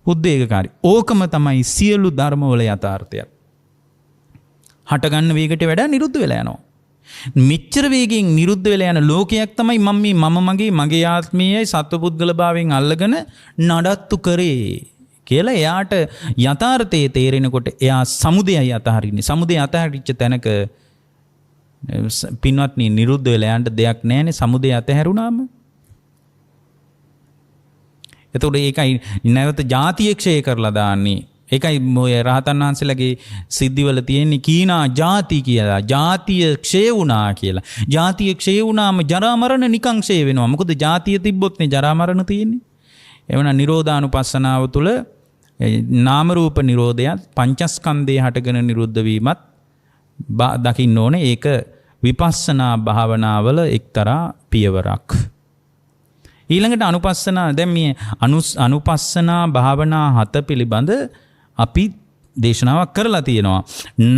උද්වේගකාරී. ඕකම තමයි සියලු ධර්මවල යථාර්ථය. හට ගන්න වේගයට වඩා නිරුද්ධ වෙලා යනවා. මෙච්චර වේගයෙන් නිරුද්ධ වෙලා යන ලෝකයක් තමයි මම මගේ ආත්මීයයි සත්වපුද්ගල භාවයෙන් අල්ලගෙන නඩත්තු කරේ කියලා එයාට යථාර්ථයේ තේරෙනකොට එයා සමුදයයි අතහරින්නේ. සමුදය අතහරිච්ච තැනක පින්වත්නි නිරුද්ධ වෙලා යන්න දෙයක් නැහැනේ. සමුදය අතහැරුණාම එතකොට ඒකයි නැවත ජාතිය ක්ෂය කරලා දාන්නේ. ඒකයි ඔය රහතන් වහන්සේලාගේ සිද්ධිවල තියෙන්නේ කීනා ජාති කියලා. ජාතිය ක්ෂය වුණා කියලා. ජාතිය ක්ෂය වුණාම ජරා මරණ නිකං ක්ෂය වෙනවා. මොකද ජාතිය තිබ්බොත්නේ ජරා මරණ තියෙන්නේ. එවන නිරෝධානුපස්සනාව තුළ නාම රූප නිරෝධයත් පංචස්කන්ධයේ හටගෙන නිරුද්ධ වීමත් දකින්න ඕනේ. ඒක විපස්සනා භාවනාවල එක්තරා පියවරක්. ඊළඟට අනුපස්සනා දැන් මේ අනුපස්සනා භාවනා 7 පිළිබඳ අපි දේශනාවක් කරලා තියෙනවා.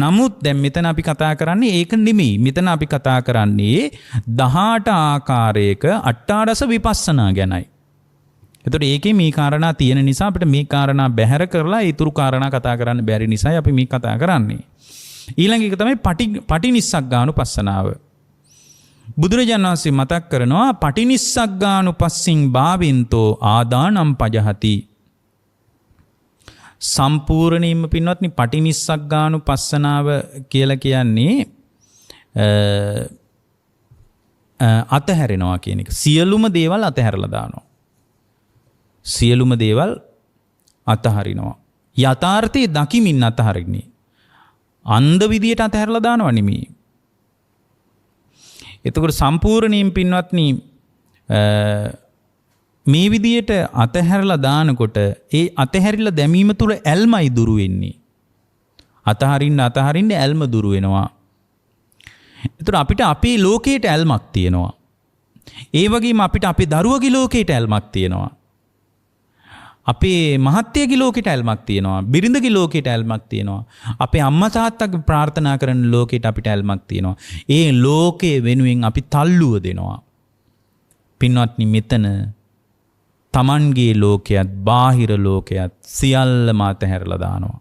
නමුත් දැන් මෙතන අපි කතා කරන්නේ ඒක නෙමෙයි. මෙතන අපි කතා කරන්නේ 18 ආකාරයක අට්ඨාරස විපස්සනා ගැනයි. එතකොට ඒකේ මේ කාරණා තියෙන නිසා අපිට මේ කාරණා බැහැර කරලා ඊතුරු කාරණා කතා කරන්න බැරි නිසායි අපි මේ කතා කරන්නේ. ඊළඟ එක තමයි පටිනිස්සග්ගානුපස්සනාව. බුදුරජාණන් වහන්සේ මතක් කරනවා පටිනිස්සග්ගානුපස්සින් භාවින්තෝ ආදානම් පජහති. සම්පූර්ණයෙන්ම පින්වත්නි පටිනිස්සග්ගානුපස්සනාව කියලා කියන්නේ අතහැරෙනවා කියන එක. සියලුම දේවල් අතහැරලා දානවා. සියලුම දේවල් අතහරිනවා. යථාර්ථයේ දකිමින් අතහරින්නේ. අන්ධ විදියට අතහැරලා දානවා නෙමෙයි. එතකොට සම්පූර්ණයෙන් පින්වත්නි මේ විදියට අතහැරලා දානකොට ඒ අතහැරිලා දැමීම තුළ ඇල්මයි දුරු වෙන්නේ. අතහරින්න ඇල්ම දුරු වෙනවා. එතකොට අපිට අපේ ලෝකයට ඇල්මක් තියෙනවා. ඒ වගේම අපිට අපේ දරුවගේ ලෝකයට ඇල්මක් තියෙනවා. අපේ මහත්යගේ ලෝකයට ඇල්මක් තියෙනවා. බිරිඳගේ ලෝකයට ඇල්මක් තියෙනවා. අපේ අම්මා තාත්තගේ ප්‍රාර්ථනා කරන ලෝකයට අපිට ඇල්මක් තියෙනවා. ඒ ලෝකයේ වෙනුවෙන් අපි තල්ලුව දෙනවා. පින්වත්නි මෙතන තමන්ගේ ලෝකයක් බාහිර ලෝකයක් සියල්ලම අතහැරලා දානවා.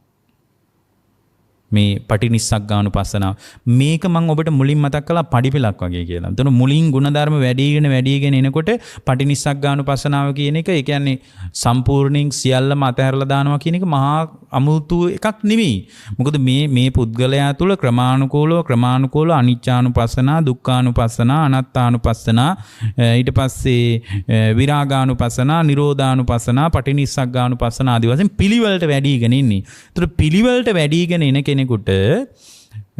මේ පටිනිස්සග්ගානුපස්සනාව. මේක මම ඔබට මුලින් මතක් කළා පඩිපෙලක් වගේ කියලා. එතන මුලින් ಗುಣධර්ම වැඩිගෙන එනකොට පටිනිස්සග්ගානුපස්සනාව කියන එක ඒ කියන්නේ සම්පූර්ණයෙන් සියල්ලම අතහැරලා දානවා කියන එක මහා අමුතු එකක් නෙමෙයි. මොකද මේ පුද්ගලයා තුළ ක්‍රමානුකූලව අනිච්චානුපස්සනා, දුක්ඛානුපස්සනා, අනාත්තානුපස්සනා, ඊට පස්සේ විරාගානුපස්සනා, නිරෝධානුපස්සනා, පටිනිස්සග්ගානුපස්සනා ආදී වශයෙන් පිළිවෙලට වැඩිගෙන ඉන්නේ. ඒතර පිළිවෙලට වැඩිගෙන එන කෙනෙකුට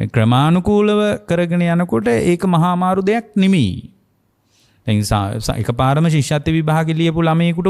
ක්‍රමානුකූලව කරගෙන යනකොට ඒක මහා අමාරු දෙයක් නෙමෙයි. දැන් එකපාරම ශිෂ්‍යත්ව විභාගෙ ලියපු ළමයෙකුට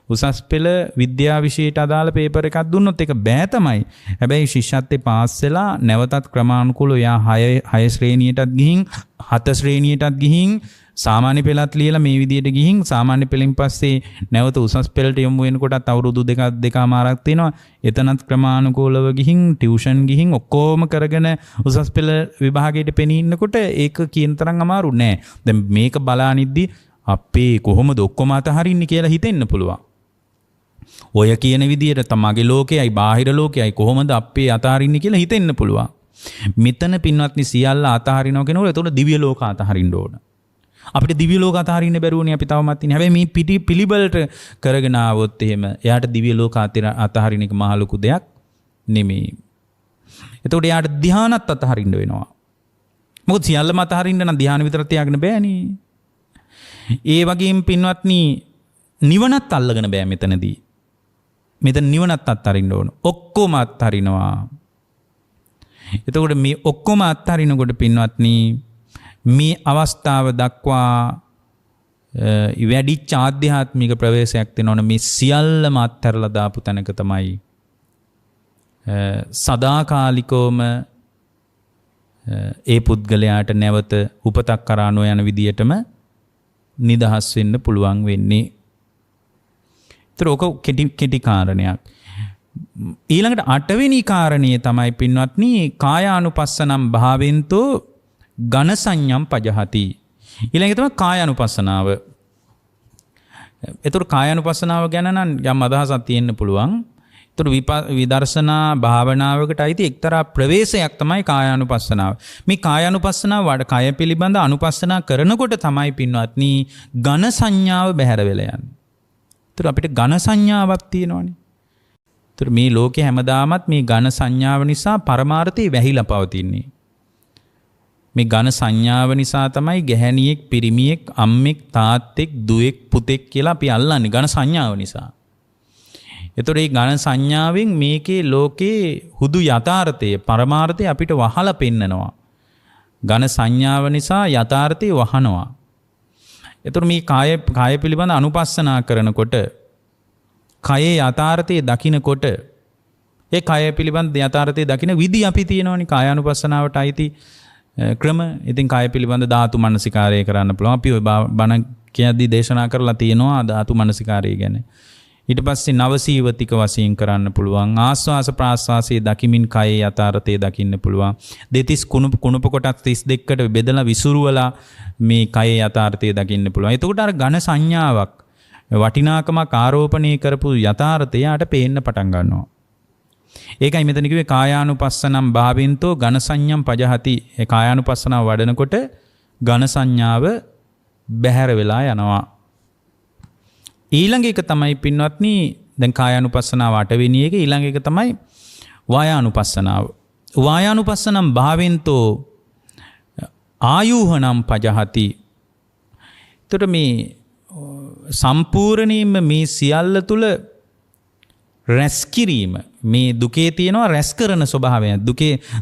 උසස් පෙළ විද්‍යා විෂයට අදාළ පේපර් එකක් දුන්නොත් ඒක බෑ තමයි. හැබැයි ශිෂ්‍යත්වේ පාස් වෙලා නැවතත් ක්‍රමානුකූලව යා 6 ශ්‍රේණියටත් ගිහින් 7 ශ්‍රේණියටත් ගිහින් සාමාන්‍ය පෙළත් ලියලා මේ විදියට ගිහින් සාමාන්‍ය පෙළෙන් පස්සේ නැවත උසස් පෙළට යොමු වෙනකොටත් අවුරුදු දෙකමාරක් තියෙනවා. එතනත් ක්‍රමානුකූලව ගිහින් ටියුෂන් ගිහින් ඔක්කොම කරගෙන උසස් පෙළ විභාගයට පෙනී ඉන්නකොට ඒක කියන තරම් අමාරු නෑ. දැන් මේක බලානිද්දි අපේ කොහොමද ඔක්කොම අතහරින්නේ කියලා හිතෙන්න පුළුවන්. ඔය කියන විදියට තමගේ ලෝකයයි බාහිර ලෝකයයි කොහොමද අපේ අතහරින්නේ කියලා හිතෙන්න පුළුවන්. මෙතන පින්වත්නි සියල්ල අතහරිනවා කියනකොට එතකොට දිව්‍ය ලෝක අතහරින්න ඕන. අපිට දිව්‍ය ලෝක අතහරින්න බැරුවනේ අපි තවමත් ඉන්නේ. හැබැයි මේ පිළිබලට කරගෙන ආවොත් එහෙම එයාට දිව්‍ය ලෝක අතහරින එක මහ ලොකු දෙයක් නෙමෙයි. එතකොට එයාට ධ්‍යානත් අතහරින්න වෙනවා. මොකද සියල්ලම අතහරින්න නම් ධ්‍යාන විතර තියාගෙන බෑනේ. ඒ වගේම පින්වත්නි නිවනත් අල්ලගෙන බෑ මෙතනදී. මෙතන නිවනත් අත්හරින්න ඕන. ඔක්කොම අත්හරිනවා. එතකොට මේ ඔක්කොම අත්හරිනකොට පින්වත්නි මේ අවස්ථාව දක්වා වැඩිච්ච ආධ්‍යාත්මික ප්‍රවේශයක් තියෙනවනේ. මේ සියල්ලම අත්හැරලා දාපු තැනක තමයි සදාකාලිකවම ඒ පුද්ගලයාට නැවත උපතක් කරා නොයන විදියටම නිදහස් වෙන්න පුළුවන් වෙන්නේ. ඒතර ඕක කෙටි කාරණයක්. ඊළඟට 8 වෙනි කාරණය තමයි පින්වත්නි කායානුපස්සනම් භාවෙන්තෝ ඝන සංඥම් පජහති. ඊළඟට තමයි කායානුපස්සනාව. ඒතර කායානුපස්සනාව ගැන නම් යම් අදහසක් තියෙන්න පුළුවන්. ඒතර විදර්ශනා භාවනාවකට අයිති එක්තරා ප්‍රවේශයක් තමයි කායානුපස්සනාව. මේ කායානුපස්සනාව වඩ කය පිළිබඳ අනුපස්සනා කරනකොට තමයි පින්වත්නි ඝන සංඥාව බැහැර වෙලා යන්නේ. ඒතර අපිට ඝන සංඥාවක් තියෙනවනේ. ඒතර මේ ලෝකේ හැමදාමත් මේ ඝන සංඥාව නිසා පරමාර්ථය වැහිලා පවතින්නේ. මේ ඝන සංඥාව නිසා තමයි ගැහැණියෙක්, පිරිමියෙක්, අම්මෙක්, තාත්තෙක්, දුවෙක්, පුතෙක් කියලා අපි අල්ලන්නේ ඝන සංඥාව නිසා. එතකොට මේ ඝන සංඥාවෙන් මේකේ ලෝකේ හුදු යථාර්ථය, පරමාර්ථය අපිට වහලා පෙන්නනවා. ඝන සංඥාව නිසා යථාර්ථය වහනවා. එතකොට මේ කාය පිළිබඳ අනුපස්සනා කරනකොට, කයේ යථාර්ථය දකිනකොට, ඒ කය පිළිබඳ යථාර්ථය දකින විදි අපි තියෙනවනේ කායානුපස්සනාවට අයිති ක්‍රම. ඉතින් කාය පිළිබඳ ධාතු මනසිකාරය කරන්න පුළුවන්. අපි ඔය බණ කියද්දී දේශනා කරලා තියෙනවා ධාතු මනසිකාරය ගැන. ඊට පස්සේ නවසීවතික වශයෙන් කරන්න පුළුවන්. ආස්වාස ප්‍රාස්වාසයේ දකිමින් කයේ යථාර්ථය දකින්න පුළුවන්. දෙතිස් කුණප කොටස් 32කට බෙදලා විසුරුවලා මේ කයේ යථාර්ථය දකින්න පුළුවන්. එතකොට අර ඝන සංඥාවක් වටිනාකමක් ආරෝපණය කරපු යථාර්ථයට පේන්න පටන් ගන්නවා. ඒකයි මෙතන කිව්වේ කායානුපස්සනම් භාවින්තෝ ඝන සංඥම් පජහති. ඒ කායානුපස්සනාව වඩනකොට ඝන සංඥාව බැහැර වෙලා යනවා. ඊළඟ එක තමයි පින්වත්නි දැන් කායානුපස්සනාව 8 වෙනි එක. ඊළඟ එක තමයි වායානුපස්සනාව. වායානුපස්සනම් භාවෙන්තෝ ආයුහනම් පජහති. එතකොට මේ සම්පූර්ණයෙන්ම මේ සියල්ල තුල රැස් කිරීම, මේ දුකේ තියෙනවා රැස් කරන ස්වභාවය.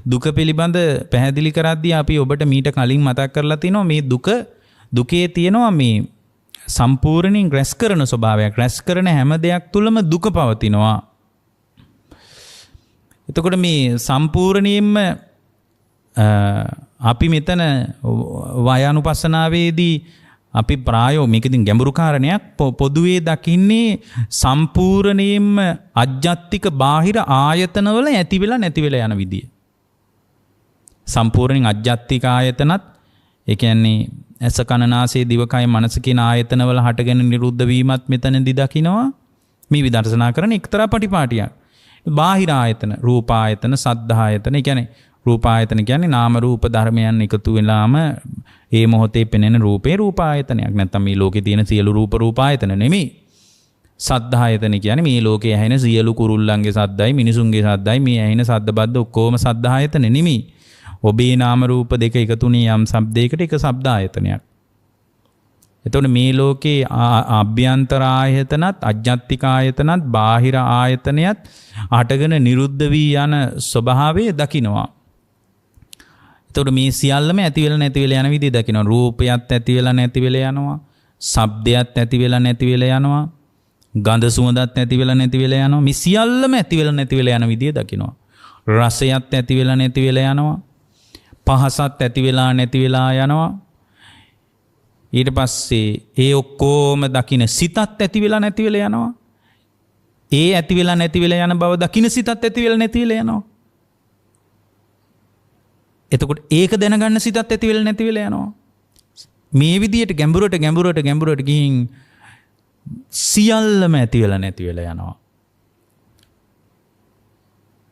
දුක පිළිබඳ පැහැදිලි කරද්දී අපි ඔබට මීට කලින් මතක් කරලා තිනවා මේ දුකේ තියෙනවා මේ සම්පූර්ණයෙන් රැස් කරන ස්වභාවයක්. රැස් කරන හැම දෙයක් තුළම දුක පවතිනවා. එතකොට මේ සම්පූර්ණයෙන්ම අපි මෙතන වායානුපස්සනාවේදී අපි මේකකින් ගැඹුරු කාරණයක් පොදුවේ දකින්නේ සම්පූර්ණයෙන්ම අජ්ජත්තික බාහිර ආයතනවල ඇති වෙලා නැති වෙලා යන විදිය. සම්පූර්ණයෙන් අජ්ජත්තික ආයතනත්, ඒ කියන්නේ ඇස කන නාසය දිවකය මනස කියන ආයතනවල හටගෙන නිරුද්ධ වීමත් මෙතනදී දකිනවා. මේ විදර්ශනා කරන එක්තරා පටිපාටියක්. බාහිර ආයතන, රූප ආයතන, සද්ධ ආයතන, ඒ කියන්නේ රූප ආයතන කියන්නේ නාම රූප ධර්මයන් එකතු වෙලාම ඒ මොහොතේ පෙනෙන රූපේ රූප ආයතනයක්. නැත්නම් මේ ලෝකේ තියෙන සියලු රූප ආයතන නෙමෙයි. සද්ධ ආයතන කියන්නේ මේ ලෝකේ ඇහෙන සියලු කුරුල්ලන්ගේ සද්දයි, මිනිසුන්ගේ සද්දයි, මේ ඇහෙන සද්ද බද්ද ඔක්කොම සද්ධ ආයතන නෙමෙයි. ඔබේ නාම රූප දෙක එකතුනේ යම් ශබ්දයකට එක ශබ්ද ආයතනයක්. එතකොට මේ ලෝකේ අභ්‍යන්තර ආයතනත්, අජ්ජත්තික ආයතනත්, බාහිර ආයතනයත් හටගෙන නිරුද්ධ වී යන ස්වභාවය දකිනවා. එතකොට මේ සියල්ලම ඇති වෙලා නැති වෙලා යන විදිහ දකිනවා. රූපයත් ඇති වෙලා නැති වෙලා යනවා. ශබ්දයත් ඇති වෙලා නැති වෙලා යනවා. ගන්ධ සුවඳත් ඇති වෙලා නැති වෙලා යනවා. මේ සියල්ලම ඇති වෙලා නැති වෙලා යන විදිහ දකිනවා. රසයත් ඇති වෙලා නැති වෙලා යනවා. පහසත් ඇති වෙලා නැති වෙලා යනවා. ඊට පස්සේ ඒ ඔක්කොම දකින සිතත් ඇති වෙලා නැති වෙලා යනවා. ඒ ඇති වෙලා නැති වෙලා යන බව දකින සිතත් ඇති වෙලා නැති වෙලා යනවා. එතකොට ඒක දැනගන්න සිතත් ඇති වෙලා නැති වෙලා යනවා. මේ විදියට ගැඹුරට ගිහින් සියල්ලම ඇති වෙලා නැති වෙලා යනවා.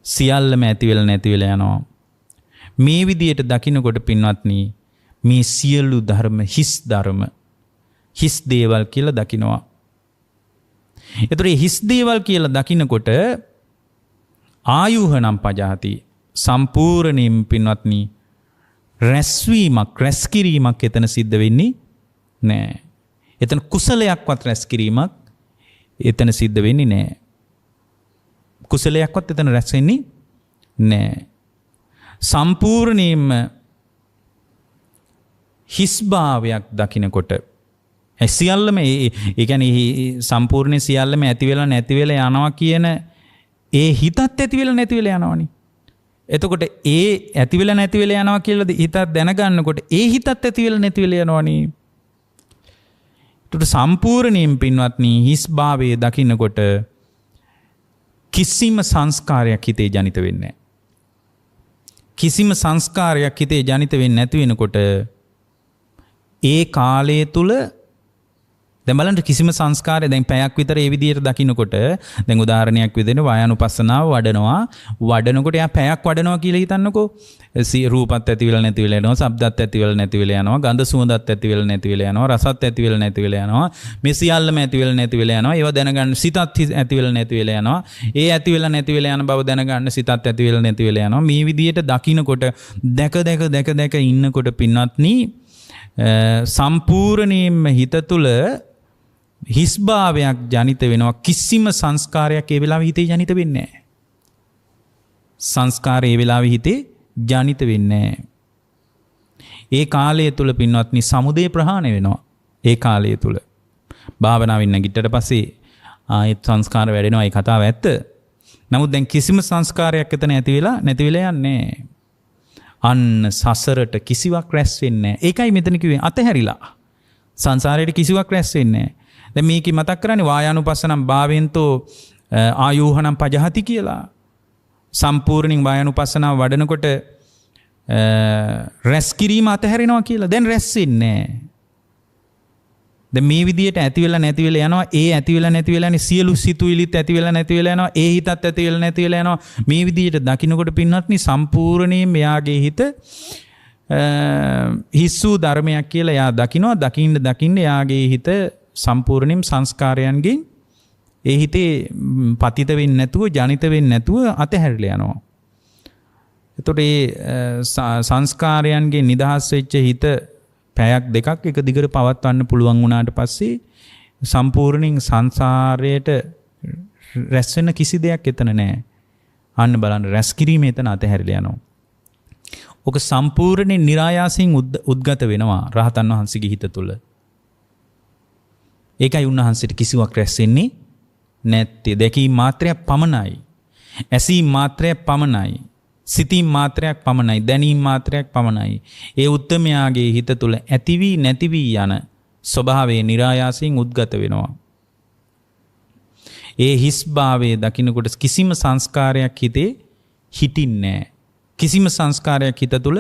සියල්ලම ඇති වෙලා නැති වෙලා යනවා. මේ විදියට දකින්නකොට පින්වත්නි මේ සියලු ධර්ම හිස් දේවල් කියලා දකිනවා. ඒතර හිස් දේවල් කියලා දකින්නකොට ආයුහනම් පජහති. සම්පූර්ණයෙන් පින්වත්නි රැස් කිරීමක් එතන සිද්ධ වෙන්නේ නැහැ. එතන කුසලයක්වත් රැස් කිරීමක් එතන සිද්ධ වෙන්නේ නැහැ. කුසලයක්වත් එතන රැස් වෙන්නේ නැහැ. සම්පූර්ණයෙන්ම හිස් භාවයක් දකිනකොට සියල්ලම ඒ කියන්නේ සම්පූර්ණ සියල්ලම ඇති වෙලා නැති වෙලා යනවා කියන ඒ හිතත් ඇති වෙලා නැති වෙලා යනවනේ. එතකොට ඒ ඇති වෙලා නැති වෙලා යනවා කියලා හිතත් දැනගන්නකොට ඒ හිතත් ඇති වෙලා නැති වෙලා යනවනේ. ඒකට සම්පූර්ණයෙන් පින්වත්නි හිස් භාවයේ දකින්නකොට කිසිම සංස්කාරයක් හිතේ ජනිත වෙන්නේ නැහැ. කිසිම සංස්කාරයක් හිතේ ජනිත වෙන්නේ නැති වෙනකොට ඒ කාලය තුල දැන් බලන්න කිසිම සංස්කාරය දැන් පැයක් විතර ඒ විදිහට දකින්නකොට දැන් උදාහරණයක් විදිහට වායානුපස්සනාව වඩනකොට එයා පැයක් වඩනවා කියලා හිතන්නකෝ. රූපත් ඇති වෙලා නැති වෙලා යනවා, ශබ්දත් ඇති වෙලා නැති වෙලා යනවා, ගන්ධ සුවඳත් ඇති වෙලා නැති වෙලා යනවා, රසත් ඇති වෙලා නැති වෙලා යනවා, මේ සියල්ලම ඇති වෙලා නැති වෙලා යනවා. ඒවා දැනගන්න සිතත් ඇති වෙලා නැති වෙලා යනවා. ඒ ඇති වෙලා නැති වෙලා යන බව දැනගන්න සිතත් ඇති වෙලා නැති වෙලා යනවා. මේ විදිහට දකින්නකොට දැක ඉන්නකොට පින්වත්නි සම්පූර්ණයෙන්ම හිත තුළ හිස්භාවයක් ජනිත වෙනවා. කිසිම සංස්කාරයක් ඒ වෙලාවේ හිතේ ජනිත වෙන්නේ නැහැ. සංස්කාරය ඒ වෙලාවේ හිතේ ජනිත වෙන්නේ නැහැ. ඒ කාලය තුල පින්වත්නි සමුදය ප්‍රහාණය වෙනවා. ඒ කාලය තුල භාවනාවෙන් නැගිටට පස්සේ ආයෙත් සංස්කාර වැඩෙනවා. ඒ කතාව ඇත්ත. නමුත් දැන් කිසිම සංස්කාරයක් එතන නැති වෙලා යන්නේ. අන්න සසරට කිසිවක් රැස් වෙන්නේ නැහැ. ඒකයි මෙතන කිව්වේ අතහැරිලා. සංසාරයට කිසිවක් රැස් වෙන්නේ නැහැ. දැන් මේකේ මතක් කරන්නේ වායානුපස්සනම් භාවෙන්තෝ ආයෝහනම් පජහති කියලා. සම්පූර්ණින් වායානුපස්සනාව වඩනකොට රැස් කිරීම අතහැරෙනවා කියලා. දැන් රැස් වෙන්නේ නැහැ. දැන් මේ විදියට ඇති වෙලා නැති වෙලා යනවා. ඒ ඇති වෙලා නැති වෙලානේ සියලු සිතුවිලිත් ඇති වෙලා නැති වෙලා යනවා. ඒ හිතත් ඇති වෙලා නැති වෙලා යනවා. මේ විදියට දකින්නකොට පින්වත්නි සම්පූර්ණයෙන් මෙයාගේ හිත හිස්සු ධර්මයක් කියලා එයා දකිනවා. දකින්න එයාගේ හිත සම්පූර්ණයෙන් සංස්කාරයන්ගෙන් ඒ හිතේ පතිත වෙන්නේ නැතුව ජනිත වෙන්නේ නැතුව අතහැරිලා යනවා. එතකොට මේ සංස්කාරයන්ගෙන් නිදහස් වෙච්ච හිත පැයක් දෙකක් එක දිගට පවත්වන්න පුළුවන් වුණාට පස්සේ සම්පූර්ණයෙන් සංසාරයට රැස් වෙන කිසි දෙයක් එතන නැහැ. අන්න බලන්න රැස් කිරීම එතන අතහැරිලා යනවා. ඔක සම්පූර්ණයෙන් નિરાයාසයෙන් උද්ගත වෙනවා රහතන් වහන්සේගේ හිත තුළ. ඒකයි උන්වහන්සේට කිසිවක් රැස් වෙන්නේ නැත්තේ. දැකීම මාත්‍රයක් පමණයි. ඇසීම මාත්‍රයක් පමණයි. සිතීම මාත්‍රයක් පමණයි. දැනීම මාත්‍රයක් පමණයි. ඒ උත්තමයාගේ හිත තුළ ඇති වී නැති වී යන ස්වභාවයේ નિરાයාසයෙන් උද්ගත වෙනවා. ඒ හිස්භාවයේ දකින්නකොට කිසිම සංස්කාරයක් හිතේ හිටින්නේ නැහැ. කිසිම සංස්කාරයක් හිත තුළ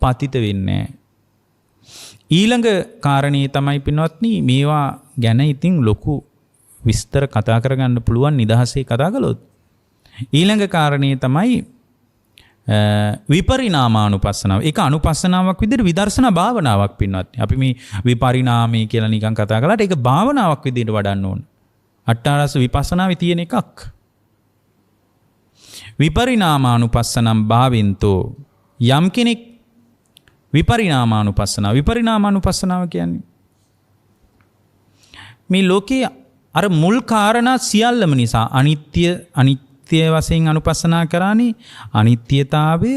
පතිත වෙන්නේ නැහැ. ඊළඟ කාරණේ තමයි පින්වත්නි මේවා ගැන ඉතින් ලොකු විස්තර කතා කරගන්න පුළුවන් නිදහසේ කතා කළොත්. ඊළඟ කාරණේ තමයි විපරිණාමානුපස්සනාව. ඒක අනුපස්සනාවක් විදිහට විදර්ශනා භාවනාවක් පින්වත්නි. අපි මේ විපරිණාමය කියලා නිකන් කතා කළාට ඒක භාවනාවක් විදිහට වඩන්න ඕන. අට්ඨාරස විපස්සනාවේ තියෙන එකක්. විපරිණාමානුපස්සනම් භාවින්තෝ යම් කෙනෙක් විපරිණාමානුපස්සනාව කියන්නේ මේ ලෝකයේ අර මුල් කාරණා සියල්ලම නිසා අනිත්‍ය වශයෙන් අනුපස්සනා කරන්නේ අනිත්‍යතාවය,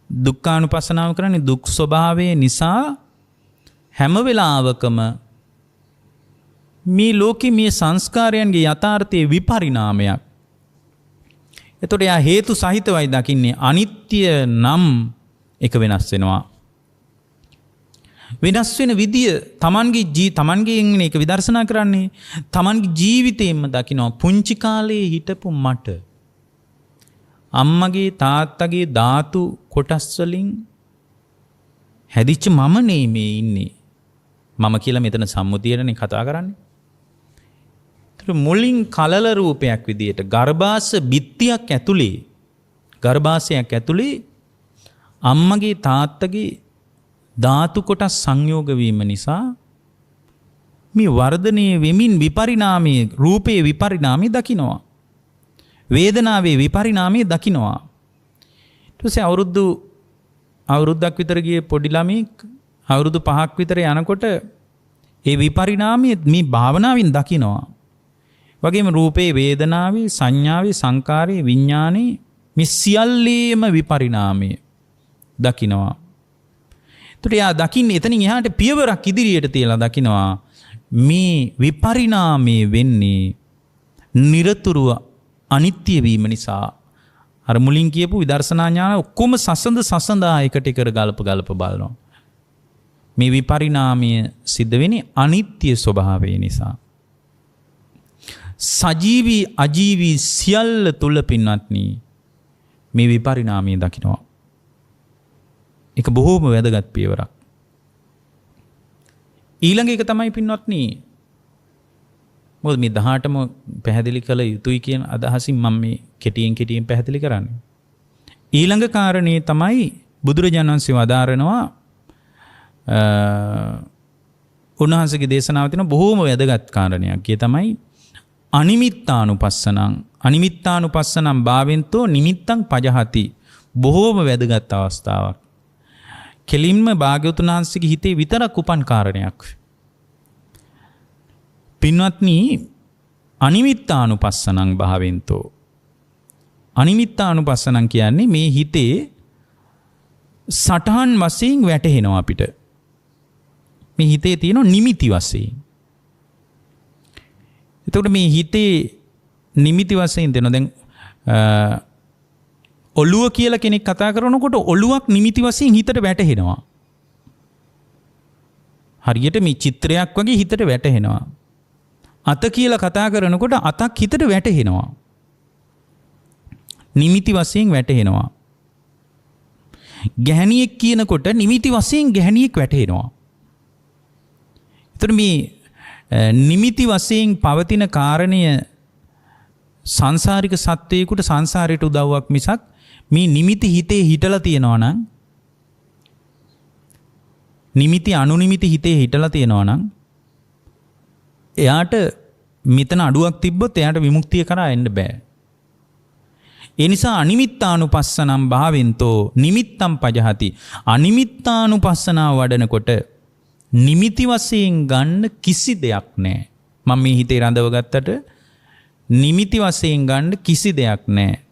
දුක්ඛානුපස්සනාව කරන්නේ දුක් ස්වභාවය නිසා හැම වෙලාවකම මේ ලෝකේ මේ සංස්කාරයන්ගේ යථාර්ථයේ විපරිණාමයක්. එතකොට යා හේතු සහිතවයි දකින්නේ අනිත්‍ය නම් එක වෙනස් වෙනවා. වෙනස් වෙන විදිය තමන්ගෙන් එක විදර්ශනා කරන්නේ තමන්ගේ ජීවිතයෙන්ම දකිනවා. පුංචි කාලේ හිටපු මට අම්මගේ තාත්තගේ ධාතු කොටස් වලින් හැදිච්ච මම නේ මේ ඉන්නේ. මම කියලා මෙතන සම්මුතියටනේ කතා කරන්නේ. ඒතර මුලින් කලල රූපයක් විදියට ගර්භාෂයක් ඇතුලේ අම්මගේ තාත්තගේ ධාතු කොටස් සංයෝග වීම නිසා මේ වර්ධනය වෙමින් විපරිණාමයේ රූපයේ විපරිණාමය දකින්නවා. වේදනාවේ විපරිණාමය දකින්නවා. ඊට පස්සේ අවුරුද්දක් විතර ගිය පොඩි ළමෙක් අවුරුදු 5ක් විතර යනකොට ඒ විපරිණාමය මේ භාවනාවෙන් දකින්නවා. වගේම රූපේ, වේදනාවේ, සංඥාවේ, සංකාරයේ, විඥානයේ මේ සියල්ලේම විපරිණාමය දකින්නවා. එතකොට යා දකින්නේ එතනින් එහාට පියවරක් ඉදිරියට තියලා දකින්නවා මේ විපරිණාමය වෙන්නේ නිරතුරුව අනිත්‍ය වීම නිසා. අර මුලින් කියපු විදර්ශනා ඥාන ඔක්කොම සසඳා එකට ගලප බලනවා. මේ විපරිණාමය සිද්ධ වෙන්නේ අනිත්‍ය ස්වභාවය නිසා. සජීවී අජීවී සියල්ල තුල පින්වත්නි මේ විපරිණාමය දකිනවා. ඒක බොහෝම වැදගත් පියවරක්. ඊළඟ එක තමයි පින්වත්නි මොකද මේ 18ම පැහැදිලි කළ යුතුයි කියන අදහසින් මම මේ කෙටියෙන් පැහැදිලි කරන්නේ. ඊළඟ කාරණේ තමයි බුදුරජාණන් වහන්සේ වදාරනවා උන්වහන්සේගේ දේශනාව තියෙන බොහෝම වැදගත් කාරණයක්. ඒ තමයි අනිමිත්තානුපස්සනං භාවෙන්තෝ නිමිත්තං පජහති. බොහෝම වැදගත් අවස්ථාවක්. කෙලින්ම භාග්‍යවතුන් වහන්සේගේ හිතේ විතරක් උපන් කාරණයක්. පින්වත්නි අනිමිත්තානුපස්සනං භාවෙන්තෝ. අනිමිත්තානුපස්සනං කියන්නේ මේ හිතේ සටහන් වශයෙන් වැටහෙනවා අපිට. මේ හිතේ තියෙන නිමිති වශයෙන්. එතකොට මේ හිතේ නිමිති වශයෙන් දෙන දැන් ඔළුව කියලා කෙනෙක් කතා කරනකොට ඔළුවක් නිමිති වශයෙන් හිතට වැටහෙනවා. හරියට මේ චිත්‍රයක් වගේ හිතට වැටහෙනවා. අත කියලා කතා කරනකොට අතක් හිතට වැටහෙනවා. නිමිති වශයෙන් වැටහෙනවා. ගැහණියෙක් කියනකොට නිමිති වශයෙන් ගැහණියෙක් වැටහෙනවා. එතකොට මේ නිමිති වශයෙන් පවතින කාරණය සංසාරික සත්වයකට සංසාරයට උදව්වක් මිසක් මේ නිමිති හිතේ හිටලා තියෙනවා නම් නිමිති අනුනිමිති හිතේ හිටලා තියෙනවා නම් එයාට මෙතන අඩුවක් තිබ්බොත් එයාට විමුක්තිය කරා එන්න බෑ. ඒ නිසා අනිමිත්තානුපස්සනම් භාවෙන්තෝ නිමිත්තම් පජහති. අනිමිත්තානුපස්සනාව වඩනකොට නිමිති වශයෙන් ගන්න කිසි දෙයක් නැහැ. මම මේ හිතේ රඳව ගත්තට නිමිති වශයෙන් ගන්න කිසි දෙයක් නැහැ.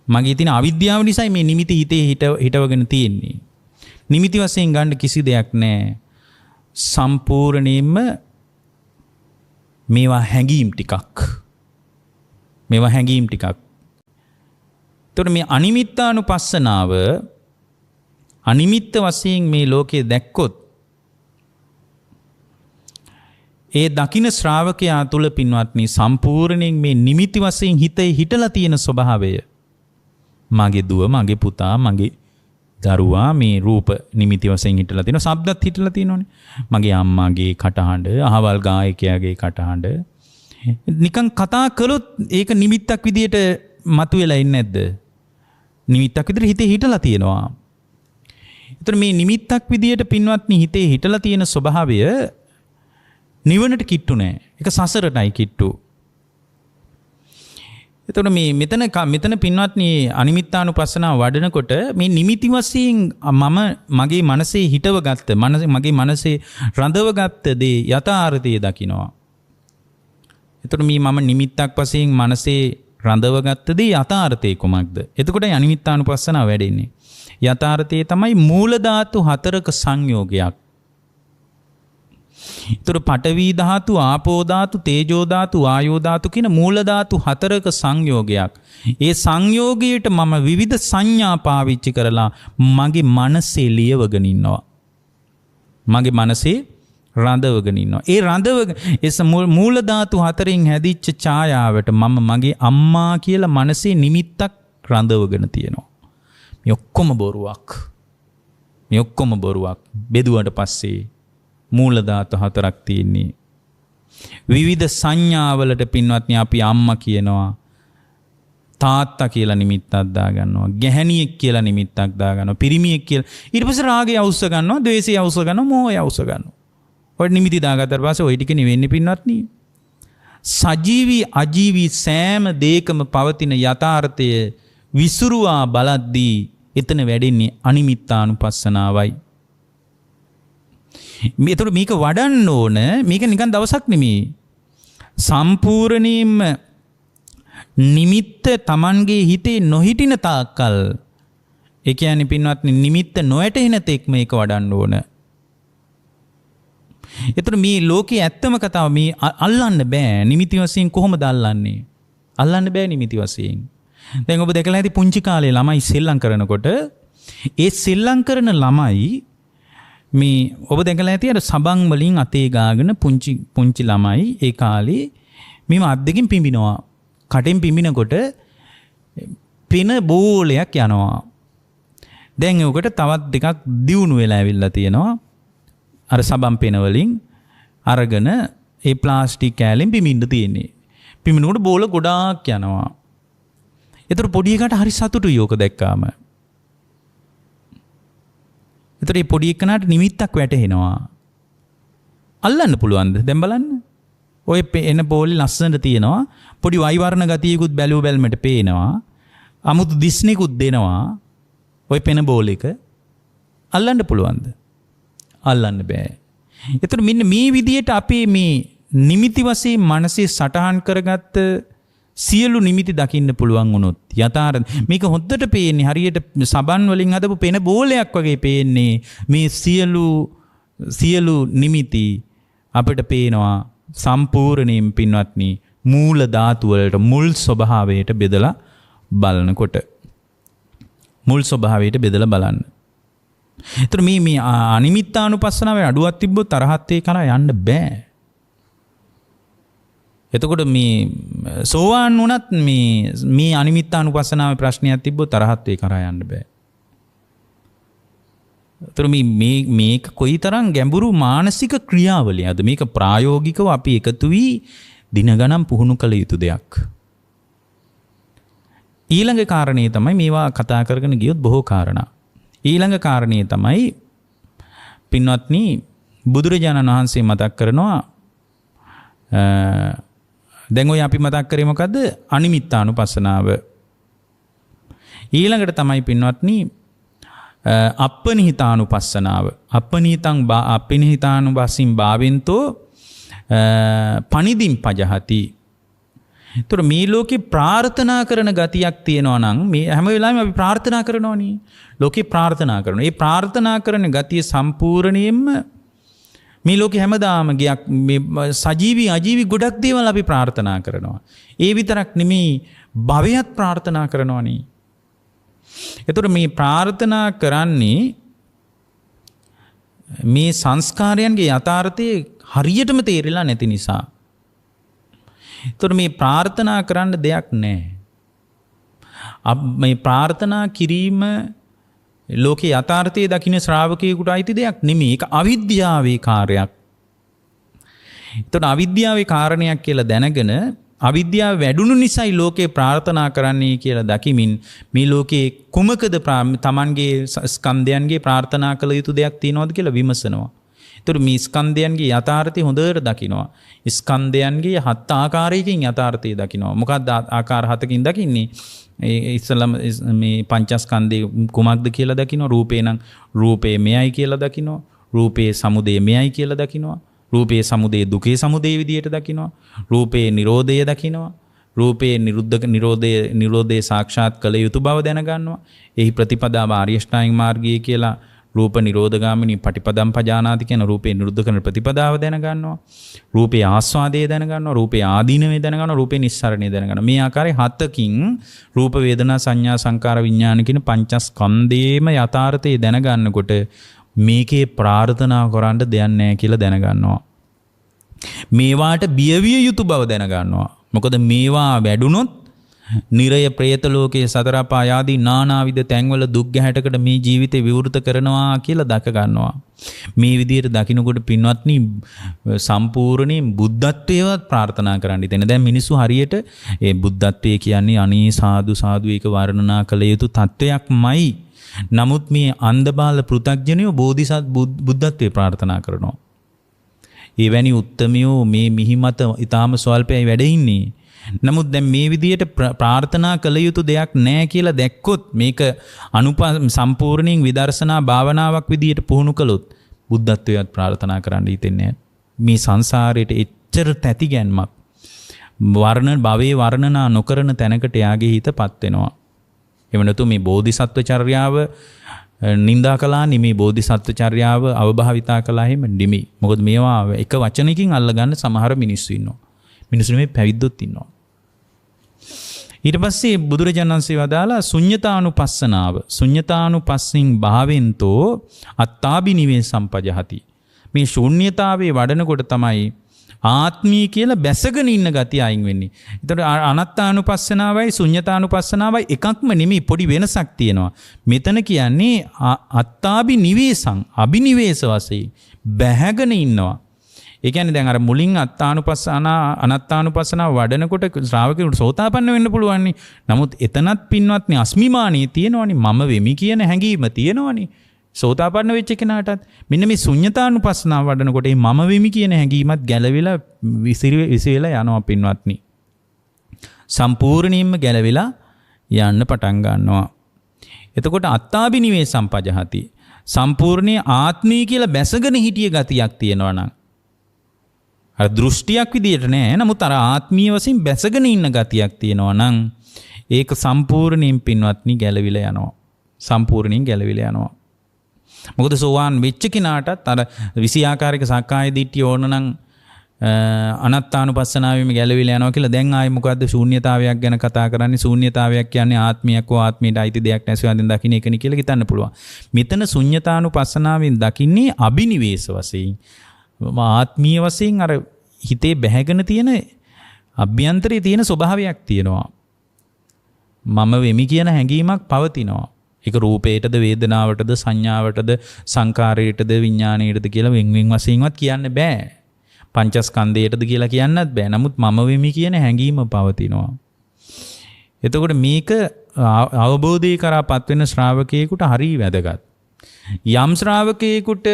මගේ තියෙන අවිද්‍යාව නිසා මේ නිමිති හිතේ හිටවගෙන තියෙන්නේ. නිමිති වශයෙන් ගන්න කිසි දෙයක් නැහැ. සම්පූර්ණයෙන්ම මේවා හැඟීම් ටිකක්. එතකොට මේ අනිමිත්තානුපස්සනාව අනිමිත්ත වශයෙන් මේ ලෝකයේ දැක්කොත් ඒ දකින ශ්‍රාවකයා තුල පින්වත්නි සම්පූර්ණයෙන් මේ නිමිති වශයෙන් හිතේ හිටලා තියෙන ස්වභාවය මගේ දුව මගේ පුතා මගේ දරුවා මේ රූප නිමිති වශයෙන් හිටලා තියෙනවා. ශබ්දත් හිටලා තියෙනවනේ. මගේ අම්මාගේ කටහඬ, අහවල් ගායකයාගේ කටහඬ. නිකන් කතා කළොත් ඒක නිමිත්තක් විදියට මතුවෙලා ඉන්නේ නැද්ද? නිමිත්තක් විදියට හිතේ හිටලා තියෙනවා. ඒතර මේ නිමිත්තක් විදියට පින්වත්නි හිතේ හිටලා තියෙන ස්වභාවය නිවනට කිට්ටු නෑ. ඒක සසරටයි කිට්ටු. එතකොට මේ මෙතන පින්වත්නි අනිමිත්තානුපස්සනාව වඩනකොට මේ නිමිති වශයෙන් මගේ මනසේ හිටවගත්ත මගේ මනසේ රඳවගත්ත දේ යථාර්ථය දකිනවා. එතකොට මේ මම නිමිත්තක් වශයෙන් මනසේ රඳවගත්ත දේ යථාර්ථය කොමක්ද? එතකොටයි අනිමිත්තානුපස්සනාව වැඩෙන්නේ. යථාර්ථය තමයි මූල ධාතු හතරක සංයෝගයක්. ඒතර පඨවි ධාතු, ආපෝ ධාතු, තේජෝ ධාතු, වායෝ ධාතු කියන මූල ධාතු හතරක සංයෝගයක්. ඒ සංයෝගයට මම විවිධ සංඥා පාවිච්චි කරලා මගේ මනසේ ලියවගෙන ඉන්නවා. මගේ මනසේ රඳවගෙන ඉන්නවා. ඒ මූල ධාතු හතරෙන් හැදිච්ච ඡායාවට මම මගේ අම්මා කියලා මනසේ නිමිත්තක් රඳවගෙන තියෙනවා. මේ ඔක්කොම බොරුවක්. බෙදුවට පස්සේ මූල ධාතු හතරක් තියෙන්නේ. විවිධ සංඥාවලට පින්වත්නි අපි අම්මා කියනවා, තාත්තා කියලා නිමිත්තක් දාගන්නවා, ගැහණියෙක් කියලා නිමිත්තක් දාගන්නවා, පිරිමියෙක් කියලා. ඊට පස්සේ රාගය අවශ්‍ය ගන්නවා, ද්වේෂය අවශ්‍ය ගන්නවා, මෝහය අවශ්‍ය ගන්නවා. ඔය නිමිති දාගත්තට පස්සේ ඔය ටික නෙවෙන්නේ පින්වත්නි. සජීවී අජීවී සෑම දෙයකම පවතින යථාර්ථය විසුරුවා බලද්දී එතන වැඩෙන්නේ අනිමිත්තානුපස්සනාවයි. මේතර මේක වඩන්න ඕන. මේක නිකන් දවසක් නෙමෙයි. සම්පූර්ණයෙන්ම නිමිත්ත Tamanගේ හිතේ නොහිටින තාක්කල්, ඒ කියන්නේ පින්වත්නි නිමිත්ත නොයැටෙන තෙක් මේක වඩන්න ඕන. ඒතර මේ ලෝකේ ඇත්තම කතාව මේ අල්ලන්න බෑ. නිමිති වශයෙන් කොහොමද අල්ලන්නේ? අල්ලන්න බෑ නිමිති වශයෙන්. දැන් ඔබ දැකලා ඇති පුංචි කාලේ ළමයි සෙල්ලම් කරනකොට ඒ සෙල්ලම් කරන ළමයි මේ ඔබ දැකලා ඇති අර සබන් වලින් අතේ ගාගෙන පුංචි ළමයි ඒ කාලේ මෙම අත් දෙකින් පිඹිනවා. කටෙන් පිඹිනකොට පින බෝලයක් යනවා. දැන් උකට තවත් දෙකක් දියුණු වෙලා ඇවිල්ලා තියෙනවා. අර සබන් පෙන වලින් අරගෙන ඒ ප්ලාස්ටික් කෑල්ලෙන් පිඹින්න තියෙන්නේ. පිඹිනකොට බෝල ගොඩාක් යනවා. ඒතර පොඩි එකට හරි සතුටුයි යෝක දැක්කාම. ඒතර මේ පොඩි එකනට නිමිත්තක් වැටෙනවා. අල්ලන්න පුළුවන්ද? දැන් බලන්න. ඔය එන බෝලේ ලස්සනට තියෙනවා. පොඩි වයිවර්ණ ගතියකුත් බැලුව බැලමට පේනවා. අමුතු දිස්නෙකුත් දෙනවා. ඔය පෙන බෝල එක අල්ලන්න පුළුවන්ද? අල්ලන්න බෑ. ඒතර මෙන්න මේ විදියට අපේ මේ නිමිති වශයෙන් මනසේ සටහන් කරගත්ත සියලු නිමිති දකින්න පුළුවන් වුණොත් යථාර්ථ මේක හොද්දට පේන්නේ හරියට සබන් වලින් හදපු පෙන බෝලයක් වගේ පේන්නේ මේ සියලු නිමිති අපිට පේනවා සම්පූර්ණයෙන් පින්වත්නි මූල ධාතු වලට මුල් ස්වභාවයට බෙදලා බලනකොට මුල් ස්වභාවයට බෙදලා බලන්න. ඒතර මේ අනිමිත්තානුපස්සනාවේ අඩුවක් තිබ්බොත් තරහත් ඒ කරා යන්න බෑ. එතකොට මේ සෝවාන් වුණත් මේ අනිමිත්තානුපස්සනාවේ ප්‍රශ්නයක් තිබ්බොත් තරහත් ඒ කරා යන්න බෑ. ඒතර මේක කොයිතරම් ගැඹුරු මානසික ක්‍රියාවලියක්ද? මේක ප්‍රායෝගිකව අපි එකතු වී දින ගණන් පුහුණු කළ යුතු දෙයක්. ඊළඟ කාරණේ තමයි මේවා කතා කරගෙන ගියොත් බොහෝ කාරණා. ඊළඟ කාරණේ තමයි පින්වත්නි බුදුරජාණන් වහන්සේ මතක් කරනවා දැන් ඔය අපි මතක් කරේ මොකද්ද? අනිමිත්තානුපස්සනාව. ඊළඟට තමයි පින්වත්නි අප්පනිහිතානුපස්සනාව. අප්පනිහිතානුපස්සින් භාවෙන්තෝ පනිදින් පජහති. ඒතර මේ ලෝකේ ප්‍රාර්ථනා කරන ගතියක් තියෙනවා නම් මේ හැම වෙලාවෙම අපි ප්‍රාර්ථනා කරනවනේ. ලෝකේ ප්‍රාර්ථනා කරනවා. ඒ ප්‍රාර්ථනා කරන ගතිය සම්පූර්ණයෙන්ම මේ ලෝකේ හැමදාම ගියක් මේ සජීවී අජීවී ගොඩක් දේවල් අපි ප්‍රාර්ථනා කරනවා. ඒ විතරක් නෙමෙයි භවයත් ප්‍රාර්ථනා කරනවනේ. ඒතර මේ ප්‍රාර්ථනා කරන්නේ මේ සංස්කාරයන්ගේ යථාර්ථය හරියටම තේරිලා නැති නිසා. ඒතර මේ ප්‍රාර්ථනා කරන්න දෙයක් නැහැ. මේ ප්‍රාර්ථනා කිරීම ලෝකේ යථාර්ථයේ දකින්න ශ්‍රාවකයෙකුට අයිති දෙයක් නෙමෙයි. ඒක අවිද්‍යාවේ කාර්යයක්. ඒතකොට අවිද්‍යාවේ කාරණයක් කියලා දැනගෙන අවිද්‍යාව වැඩුණු නිසායි ලෝකේ ප්‍රාර්ථනා කරන්නේ කියලා දකිමින් මේ ලෝකේ කුමකද තමන්ගේ ස්කන්ධයන්ගේ ප්‍රාර්ථනා කළ යුතු දෙයක් තියෙනවද කියලා විමසනවා. ඒතකොට මේ ස්කන්ධයන්ගේ යථාර්ථය හොඳට දකිනවා. ස්කන්ධයන්ගේ හත් ආකාරයකින් යථාර්ථය දකිනවා. මොකක්ද ආකාර හතකින් දකින්නේ? ඉස්සලම මේ පංචස්කන්ධේ කුමක්ද කියලා දකිනවා. රූපේ නම් රූපේ මෙයයි කියලා දකිනවා. රූපේ සමුදය මෙයයි කියලා දකිනවා. රූපේ සමුදය දුකේ සමුදය විදියට දකිනවා. රූපේ නිරෝධය දකිනවා. රූපේ නිරෝධය සාක්ෂාත් කළ යුතු බව දැනගන්නවා. එහි ප්‍රතිපදාව ආර්ය අෂ්ටාංගික මාර්ගය කියලා රූප නිරෝධගාමිනී පටිපදම් පජානාති කියන රූපේ නිරුද්ධ කරන ප්‍රතිපදාව දැනගන්නවා. රූපේ ආස්වාදය දැනගන්නවා. රූපේ ආදීනවේ දැනගන්නවා. රූපේ නිස්සරණය දැනගන්නවා. මේ ආකාරයෙන් හතකින් රූප වේදනා සංඥා සංකාර විඥාන කියන පංචස්කන්ධේම යථාර්ථය දැනගන්නකොට මේකේ ප්‍රාර්ථනා කරන්න දෙයක් නැහැ කියලා දැනගන්නවා. මේවාට බියවිය යුතු බව දැනගන්නවා. මොකද මේවා වැඩුණොත් නිරය ප්‍රේත ලෝකයේ සතර අපාය ආදී නානාවිද තැන්වල දුක් ගැහැටකට මේ ජීවිතේ විවෘත කරනවා කියලා දක ගන්නවා. මේ විදිහට දකින්නකොට පින්වත්නි සම්පූර්ණයෙන් බුද්ධත්වයේවත් ප්‍රාර්ථනා කරන්න ඉතින් දැන් මිනිස්සු හරියට ඒ බුද්ධත්වයේ කියන්නේ අනේ සාදු සාදු ඒක වර්ණනා කළ යුතු තත්වයක්මයි. නමුත් මේ අන්ධබාල පෘථග්ජනයෝ බෝධිසත් බුද්ධත්වයේ ප්‍රාර්ථනා කරනවා. එවැනි උත්තමියෝ මේ මිහිමත ඊටාම ස්වල්පයි වැඩ ඉන්නේ. නමුත් දැන් මේ විදියට ප්‍රාර්ථනා කළ යුතු දෙයක් නැහැ කියලා දැක්කොත් මේක සම්පූර්ණයෙන් විදර්ශනා භාවනාවක් විදියට පුහුණු කළොත් බුද්ධත්වයට ප්‍රාර්ථනා කරන්න හිතෙන්නේ මේ සංසාරයට එච්චර තැති ගැන්මක් භවයේ වර්ණනා නොකරන තැනකට යාගේ හිතපත් වෙනවා. එව නැතු මේ බෝධිසත්ව චර්යාව නින්දා කළා නෙමේ බෝධිසත්ව චර්යාව අවභාවිතා කළා එහෙම නෙමේ. මොකද මේවා එක වචනකින් අල්ලගන්න සමහර මිනිස්සු ඉන්නවා. මිනිස්සු මේ පැවිද්දොත් ඉන්නවා. ඊට පස්සේ බුදුරජාණන් වහන්සේ වදාලා ශුඤ්ඤතානුපස්සනාව. ශුඤ්ඤතානුපස්සින් භාවෙන්තෝ අත්තාබිනිවේ සම්පජහති. මේ ශූන්‍යතාවේ වඩනකොට තමයි ආත්මී කියලා බැසගෙන ඉන්න ගතිය අයින් වෙන්නේ. ඒතකොට අනත්තානුපස්සනාවයි ශුඤ්ඤතානුපස්සනාවයි එකක්ම නෙමෙයි, පොඩි වෙනසක් තියෙනවා. මෙතන කියන්නේ අත්තාබිනිවේසං, අබිනිවේෂ වශයෙන් බැහැගෙන ඉන්නවා. ඒ කියන්නේ දැන් අර මුලින් අනත්තානුපස්සනාව වඩනකොට ශ්‍රාවකෙකුට සෝතාපන්න වෙන්න පුළුවන් නේ. නමුත් එතනත් පින්වත්නි අස්මිමානිය තියෙනවනේ, මම වෙමි කියන හැඟීම තියෙනවනේ. සෝතාපන්න වෙච්ච කෙනාටත් මෙන්න මේ ශුඤ්ඤතානුපස්සනාව වඩනකොට මේ මම වෙමි කියන හැඟීමත් ගැලවිලා විසිරෙලා යනවා පින්වත්නි. සම්පූර්ණයෙන්ම ගැලවිලා යන්න පටන් ගන්නවා. එතකොට අත්තාබිනිවේ සම්පජහති. සම්පූර්ණයේ ආත්මී කියලා බැසගෙන හිටිය ගතියක් තියෙනවා නම් අර දෘෂ්ටියක් විදියට නෑ, නමුත් අර ආත්මීය වශයෙන් බැසගෙන ඉන්න ගතියක් තියෙනවා නම් ඒක සම්පූර්ණයෙන් පින්වත්නි ගැලවිලා යනවා. සම්පූර්ණයෙන් ගැලවිලා යනවා. මොකද සෝවාන් වෙච්ච කෙනාටත් අර 20 ආකාරයක සක්කාය දිට්ඨිය ඕන නම් අනත්තානුපස්සනාවෙම ගැලවිලා යනවා කියලා. දැන් ආයේ මොකද්ද ශූන්‍යතාවයක් ගැන කතා කරන්නේ? ශූන්‍යතාවයක් කියන්නේ ආත්මයක් හෝ ආත්මයට අයිති දෙයක් නැසෙවදින් දකින්න එකනේ කියලා හිතන්න පුළුවන්. මෙතන ශූන්‍යතානුපස්සනාවෙන් දකින්නේ අබිනිවේෂ වශයෙන්, ආත්මීය වශයෙන් අර හිතේ බැහැගෙන තියෙන අභ්‍යන්තරයේ තියෙන ස්වභාවයක් තියෙනවා. මම වෙමි කියන හැඟීමක් පවතිනවා. ඒක රූපේටද, වේදනාවටද, සංඥාවටද, සංකාරයටද, විඥාණයටද කියලා වෙන් වශයෙන්වත් කියන්න බෑ. පංචස්කන්ධයටද කියලා කියන්නත් බෑ. නමුත් මම වෙමි කියන හැඟීම පවතිනවා. එතකොට මේක අවබෝධය කරාපත් වෙන ශ්‍රාවකයෙකුට හරිය වැදගත්. යම් ශ්‍රාවකයෙකුට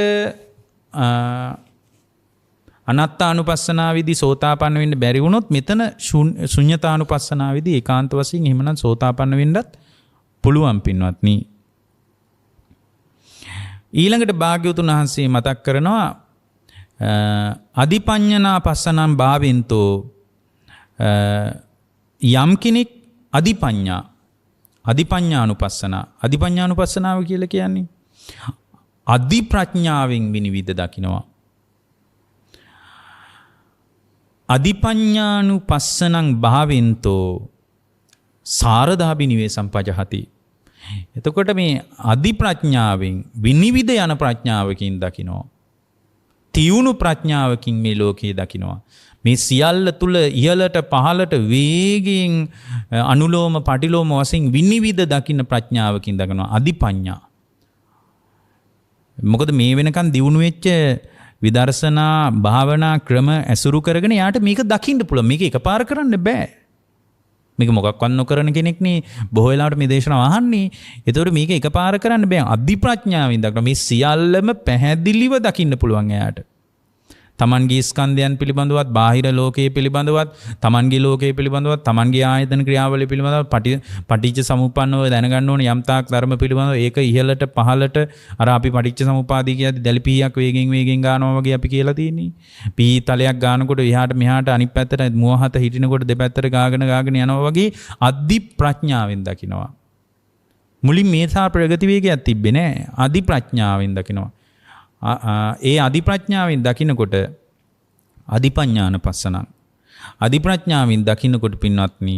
අනත්තානුපස්සනාවේදී සෝතාපන්න වෙන්න බැරි වුණොත් මෙතන ශුඤ්ඤතානුපස්සනාවේදී ඒකාන්ත වශයෙන් එහෙමනම් සෝතාපන්න වෙන්නත් පුළුවන් පින්වත්නි. ඊළඟට භාග්‍යවතුන් වහන්සේ මතක් කරනවා අදිපඤ්ඤනා පස්සනම් භාවෙන්තෝ, යම් කෙනෙක් අදිපඤ්ඤානුපස්සනාව කියලා කියන්නේ අදි ප්‍රඥාවෙන් විනිවිද දකිනවා. අදිපඤ්ඤානුපස්සනං භාවෙන්තෝ සාරදාබිනිවේ සම්පජහති. එතකොට මේ අදි ප්‍රඥාවෙන් විනිවිද යන ප්‍රඥාවකින් දකිනවා. තියුණු ප්‍රඥාවකින් මේ ලෝකයේ දකිනවා. මේ සියල්ල තුල ඉහළට පහළට වේගයෙන් අනුලෝම පටිලෝම වශයෙන් විනිවිද දකින්න ප්‍රඥාවකින් දකිනවා අදිපඤ්ඤා. මොකද මේ වෙනකන් දියුණු වෙච්ච විදර්ශනා භාවනා ක්‍රම ඇසුරු කරගෙන යාට මේක දකින්න පුළුවන්. මේක එකපාර කරන්න බෑ. මේක මොකක්වත් නොකරන කෙනෙක් නේ බොහෝ වෙලාවට මේ දේශනාව අහන්නේ. ඒතකොට මේක එකපාර කරන්න බෑ. අධි ප්‍රඥාවෙන් දක්වන මේ සියල්ලම පැහැදිලිව දකින්න පුළුවන් එයාට. තමන්ගේ ස්කන්ධයන් පිළිබඳවත්, බාහිර ලෝකයේ පිළිබඳවත්, තමන්ගේ ලෝකයේ පිළිබඳවත්, තමන්ගේ ආයතන ක්‍රියාවලිය පිළිබඳවත් පටිච්ච සමුප්පන්නව දැනගන්න ඕනේ යම් තාක් ධර්ම පිළිබඳව. ඒක ඉහළට පහළට අර අපි පටිච්ච සමුපාදී කියද්දි දැලිපියක් වේගෙන් ගානවා වගේ අපි කියලා තියෙන්නේ. පී තලයක් ගානකොට එහාට මෙහාට අනිත් පැත්තට මුවහත හිටිනකොට දෙපැත්තට ගාගෙන යනවා වගේ අධි ප්‍රඥාවෙන් දකිනවා. මුලින් මේසා ප්‍රගති වේගයක් තිබ්බේ නෑ. අධි ප්‍රඥාවෙන් දකිනවා. ඒ අධි ප්‍රඥාවෙන් දකින්නකොට අදිපඤ්ඤානුපස්සනං, අධි ප්‍රඥාවෙන් දකින්නකොට පින්වත්නි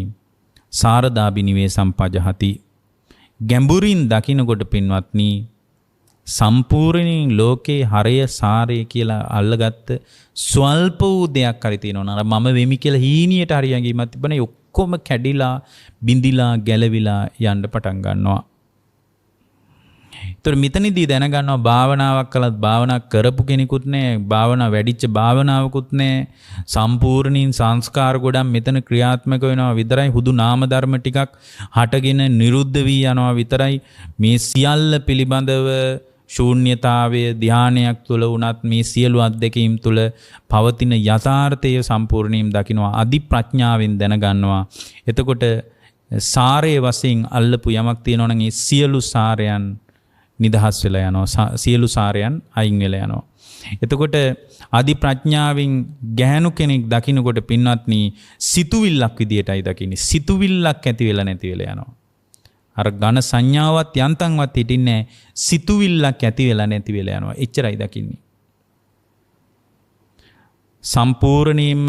සාරදාබිනිවේ සම්පජහති. ගැඹුරින් දකින්නකොට පින්වත්නි සම්පූර්ණයෙන් ලෝකේ හරය සාරය කියලා අල්ලගත්ත ස්වල්ප වූ දෙයක් හරි තියෙනවා. මම වෙමි කියලා හීනියට හරි යඟීමක් තිබුණේ ඔක්කොම කැඩිලා බිඳිලා ගැලවිලා යන්න පටන් ගන්නවා. ඒතර මෙතනදී දැනගන්නවා භාවනාවක් කළත් භාවනා කරපු කෙනෙකුත් නෑ, භාවනා වැඩිච්ච භාවනාවකුත් නෑ. සම්පූර්ණින් සංස්කාර ගොඩක් මෙතන ක්‍රියාත්මක වෙනවා විතරයි. හුදු නාම ධර්ම ටිකක් හටගෙන නිරුද්ධ වී යනවා විතරයි. මේ සියල්ල පිළිබඳව ශූන්‍යතාවය ධානයක් තුළ වුණත් මේ සියලු අත්දැකීම් තුළ පවතින යථාර්ථය සම්පූර්ණයෙන් දකිනවා. අධි ප්‍රඥාවෙන් දැනගන්නවා. එතකොට සාරයේ වශයෙන් අල්ලපු යමක් තියෙනවා නම් ඒ සියලු සාරයන් නිදහස් වෙලා යනවා. සියලු සාරයන් අයින් වෙලා යනවා. එතකොට අධි ප්‍රඥාවෙන් ගැහැණු කෙනෙක් දකින්නකොට පින්වත්නි සිතුවිල්ලක් විදියටයි දකින්නේ. සිතුවිල්ලක් ඇති වෙලා නැති වෙලා යනවා. අර ඝන සංඥාවත් යන්තම්වත් හිටින්නේ සිතුවිල්ලක් ඇති වෙලා නැති වෙලා යනවා. එච්චරයි දකින්නේ. සම්පූර්ණයෙන්ම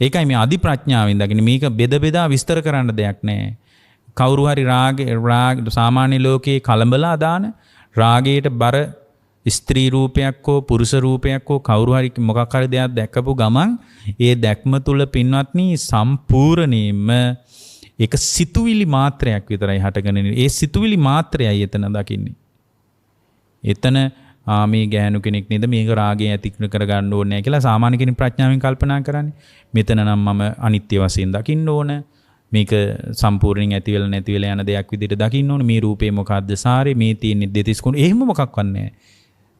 ඒකයි මේ අධි ප්‍රඥාවෙන් දකින්නේ. මේක බෙද බෙදා විස්තර කරන්න දෙයක් නැහැ. කවුරු හරි රාග සාමාන්‍ය ලෝකයේ කලබලා දාන රාගයට බර ස්ත්‍රී රූපයක් හෝ පුරුෂ රූපයක් හෝ කවුරු හරි මොකක් හරි දෙයක් දැක්කපු ගමන් ඒ දැක්ම තුල පින්වත්නි සම්පූර්ණයෙන්ම ඒක සිතුවිලි මාත්‍රයක් විතරයි හටගෙන ඉන්නේ. ඒ සිතුවිලි මාත්‍රයයි එතන දකින්නේ. එතන මේ ගෑනු කෙනෙක් නේද මේක රාගය ඇති කරගන්න ඕනේ නැහැ කියලා සාමාන්‍ය කෙනෙක් ප්‍රඥාවෙන් කල්පනා කරන්නේ. මෙතන නම් මම අනිත්‍ය වශයෙන් දකින්න ඕන. මේක සම්පූර්ණයෙන් ඇති වෙලා නැති වෙලා යන දෙයක් විදිහට දකින්න ඕන. මේ රූපේ මොකද්ද සාරේ මේ තියෙන්නේ දෙතිස් කුණ. එහෙම මොකක්වත් නැහැ.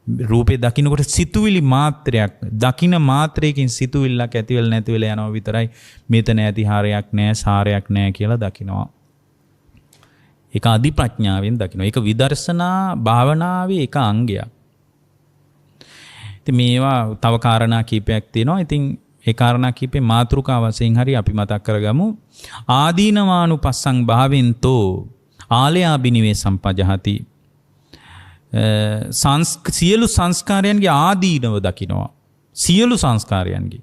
රූපේ දකින්නකොට සිතුවිලි මාත්‍රයක් දකින්න මාත්‍රයකින් සිතුවිල්ලක් ඇති වෙලා නැති වෙලා යනවා විතරයි. මෙතන ඇති හරයක් නැහැ සාරයක් නැහැ කියලා දකිනවා. ඒක අධි ප්‍රඥාවෙන් දකිනවා. ඒක විදර්ශනා භාවනාවේ එක අංගයක්. ඉතින් මේවා තව කාරණා කීපයක් තියෙනවා. ඉතින් ඒ කාරණා කීපේ මාතෘකා වශයෙන් හරි අපි මතක් කරගමු. ආදීනවානුපස්සං භාවෙන්තෝ ආලයාබිනිවේ සම්පජහති. සියලු සංස්කාරයන්ගේ ආදීනව දකිනවා. සියලු සංස්කාරයන්ගේ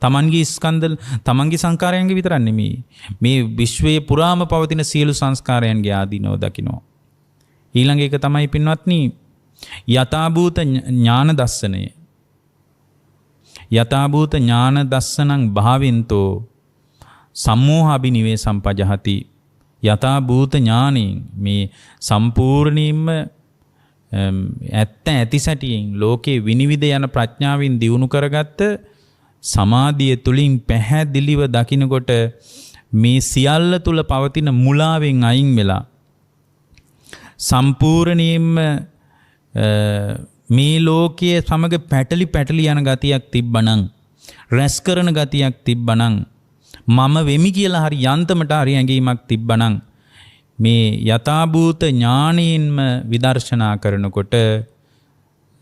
තමන්ගේ ස්කන්ධ තමන්ගේ සංස්කාරයන්ගේ විතරක් නෙමෙයි. මේ විශ්වයේ පුරාම පවතින සියලු සංස්කාරයන්ගේ ආදීනව දකිනවා. ඊළඟ එක තමයි පින්වත්නි යථාභූත ඥාන දස්සනය. යථාභූත ඥාන දස්සනං භාවෙන්තෝ සම්මෝහාබිනිවේ සම්පජහති. යථාභූත ඥානෙන් මේ සම්පූර්ණයෙන්ම ඇත්ත ඇති සැටියෙන් ලෝකේ විනිවිද යන ප්‍රඥාවෙන් දියුණු කරගත්ත සමාධිය තුලින් පැහැදිලිව දකිනකොට මේ සියල්ල තුල පවතින මුලාවෙන් අයින් වෙලා සම්පූර්ණයෙන්ම මේ ලෝකයේ සමග පැටලි යන ගතියක් තිබ්බනම් රැස් කරන ගතියක් තිබ්බනම් මම වෙමි කියලා හරි යන්තමට හරි ඇඟීමක් තිබ්බනම් මේ යථාභූත ඥානයෙන්ම විදර්ශනා කරනකොට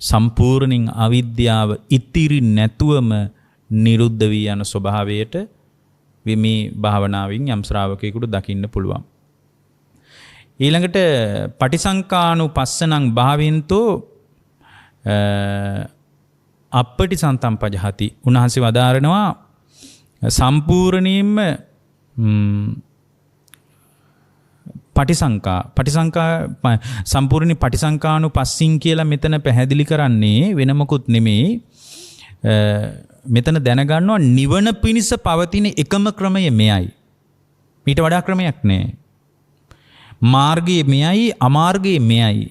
සම්පූර්ණින් අවිද්‍යාව ඉතිරි නැතුවම නිරුද්ධ වී යන ස්වභාවයට මේ භාවනාවෙන් යම් ශ්‍රාවකයෙකුට දකින්න පුළුවන්. ඊළඟට පටිසංකානුපස්සනං භාවෙන්තෝ අප්පටිසන්තං පජහති. උන්වහන්සේ වදාරනවා සම්පූර්ණයෙන්ම පටිසංකා සම්පූර්ණ පටිසංකානුපස්සින් කියලා මෙතන පැහැදිලි කරන්නේ වෙන මොකුත් නෙමෙයි. මෙතන දැනගන්නවා නිවන පිණිස පවතින එකම ක්‍රමය මෙයයි. ඊට වඩා ක්‍රමයක් නැහැ. මාර්ගයේ මෙයයි අමාර්ගයේ මෙයයි.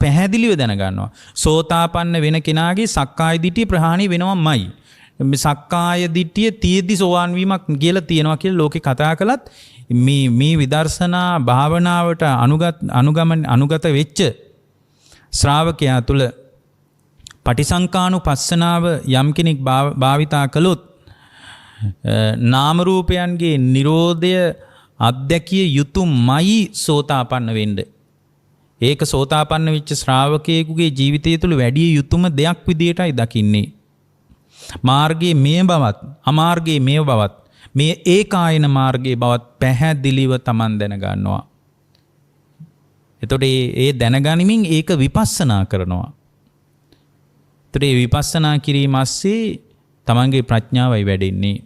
පැහැදිලිව දැනගන්නවා. සෝතාපන්න වෙන කෙනාගේ සක්කාය දිට්ඨිය ප්‍රහාණය වෙනවමයි. මේ සක්කාය දිට්ඨිය තියෙද්දි සෝවාන් වීමක් කියලා තියෙනවා කියලා ලෝකේ කතා කළත් මේ විදර්ශනා භාවනාවට අනුගත වෙච්ච ශ්‍රාවකයා තුළ පටිසංකානුපස්සනාව යම් කෙනෙක් භාවිතා කළොත් නාම රූපයන්ගේ නිරෝධය අධ්‍යක්ිය යුතුයමයි සෝතාපන්න වෙන්න. ඒක සෝතාපන්න වෙච්ච ශ්‍රාවකයෙකුගේ ජීවිතය තුළ වැඩි යුතුයම දෙයක් විදියටයි දකින්නේ. මාර්ගයේ මේ බවත් අමාර්ගයේ මේ බවත් මේ ඒකායන මාර්ගයේ බවත් පැහැදිලිව Taman දැනගන්නවා. එතකොට ඒ දැනගනිමින් ඒක විපස්සනා කරනවා. එතකොට මේ විපස්සනා කිරීම ASCII Tamanගේ ප්‍රඥාවයි වැඩෙන්නේ.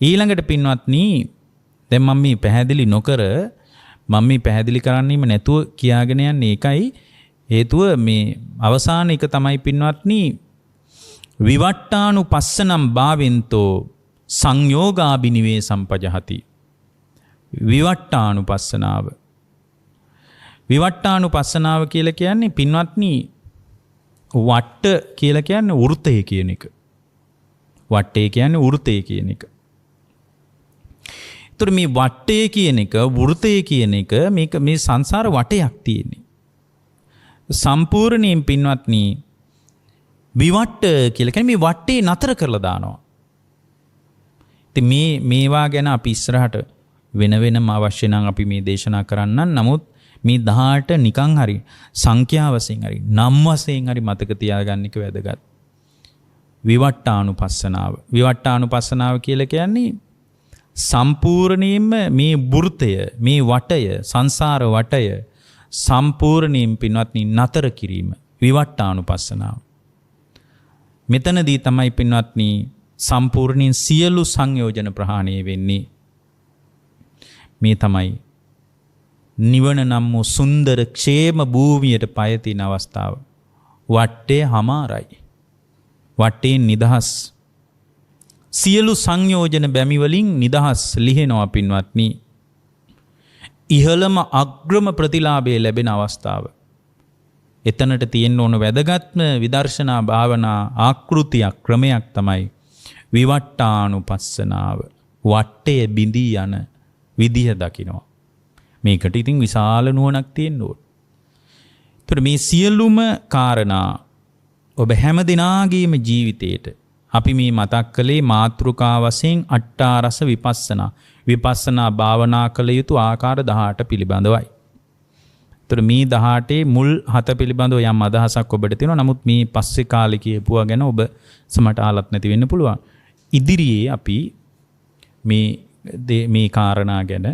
ඊළඟට පින්වත්නි දැන් මම මේ පැහැදිලි නොකර මම මේ පැහැදිලි කරන්නෙම නැතුව කියාගෙන යන්නේ ඒකයි හේතුව මේ අවසාන එක තමයි පින්වත්නි විවට්ටානුපස්සනම් භාවෙන්තෝ සංයෝගාබිනිවේ සම්පජහති. විවට්ටානුපස්සනාව කියලා කියන්නේ පින්වත්නි වට්ට කියලා කියන්නේ වෘතය කියන එක. වට්ටේ කියන්නේ වෘතය කියන එක. ඒතර මේ වට්ටේ කියන එක වෘතය කියන එක මේක මේ සංසාර වටයක් තියෙන්නේ. සම්පූර්ණයෙන් පින්වත්නි විවට්ට කියලා කියන්නේ මේ වටේ නතර කරලා දානවා. ඉතින් මේවා ගැන අපි ඉස්සරහට වෙනම අවශ්‍ය නම් අපි මේ දේශනා කරන්නම්. නමුත් මේ 18 නිකන් හරි සංඛ්‍යා වශයෙන් හරි නම් වශයෙන් හරි මතක තියාගන්න එක වැදගත්. විවට්ටානුපස්සනාව කියලා කියන්නේ සම්පූර්ණයෙන්ම මේ වෘතය මේ වටය සංසාර වටය සම්පූර්ණයෙන් පින්වත්නි නතර කිරීම විවට්ටානුපස්සනාව. මෙතනදී තමයි පින්වත්නි සම්පූර්ණයෙන් සියලු සංයෝජන ප්‍රහාණය වෙන්නේ. මේ තමයි නිවන නම් වූ සුන්දර ക്ഷേම භූමියට පය තියෙන අවස්ථාව. වටේ හමාරයි. වටේ නිදහස්. සියලු සංයෝජන බැමි වලින් නිදහස් ලිහෙනවා පින්වත්නි. ඉහළම අග්‍රම ප්‍රතිලාභය ලැබෙන අවස්ථාව. එතනට තියෙන්න ඕන වැදගත්ම විදර්ශනා භාවනා ආකෘතියක් ක්‍රමයක් තමයි විවට්ටානුපස්සනාව. වටේ බිඳී යන විදිහ දකිනවා. මේකට ඉතින් විශාල නුවණක් තියෙන්න ඕන. ඒතර මේ සියලුම කාරණා ඔබ හැම දිනාගේම ජීවිතේට අපි මේ මතක් කළේ මාතෘකා වශයෙන් අට්ඨාරස විපස්සනා භාවනා කළ යුතු ආකාර 18 පිළිබඳවයි. ඒතර මේ 18 මුල් 7 පිළිබඳව යම් අදහසක් ඔබට තියෙනවා. නමුත් මේ පස්සේ කාලේ කියපුවා ගැන ඔබ සමට ආලත් නැති වෙන්න පුළුවන්. ඉදිරියේ අපි මේ කාරණා ගැන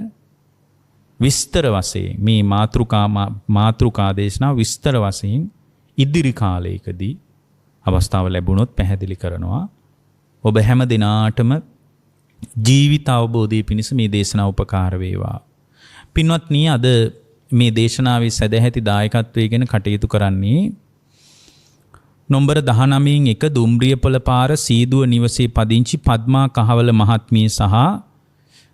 විස්තර වශයෙන් මේ මාතෘකා දේශනා විස්තර වශයෙන් ඉදිරි කාලයකදී අවස්ථාව ලැබුණොත් පැහැදිලි කරනවා. ඔබ හැම දිනාටම ජීවිත අවබෝධය පිණිස මේ දේශනාව උපකාර වේවා. පින්වත්නි, අද මේ දේශනාවේ සදැහැති දායකත්වයේ ගැන කටයුතු කරන්නේ නම්බර 19 1 දුම්රියපොළ පාර සීදුව නිවසේ පදිංචි පද්මා කහවල මහත්මිය සහ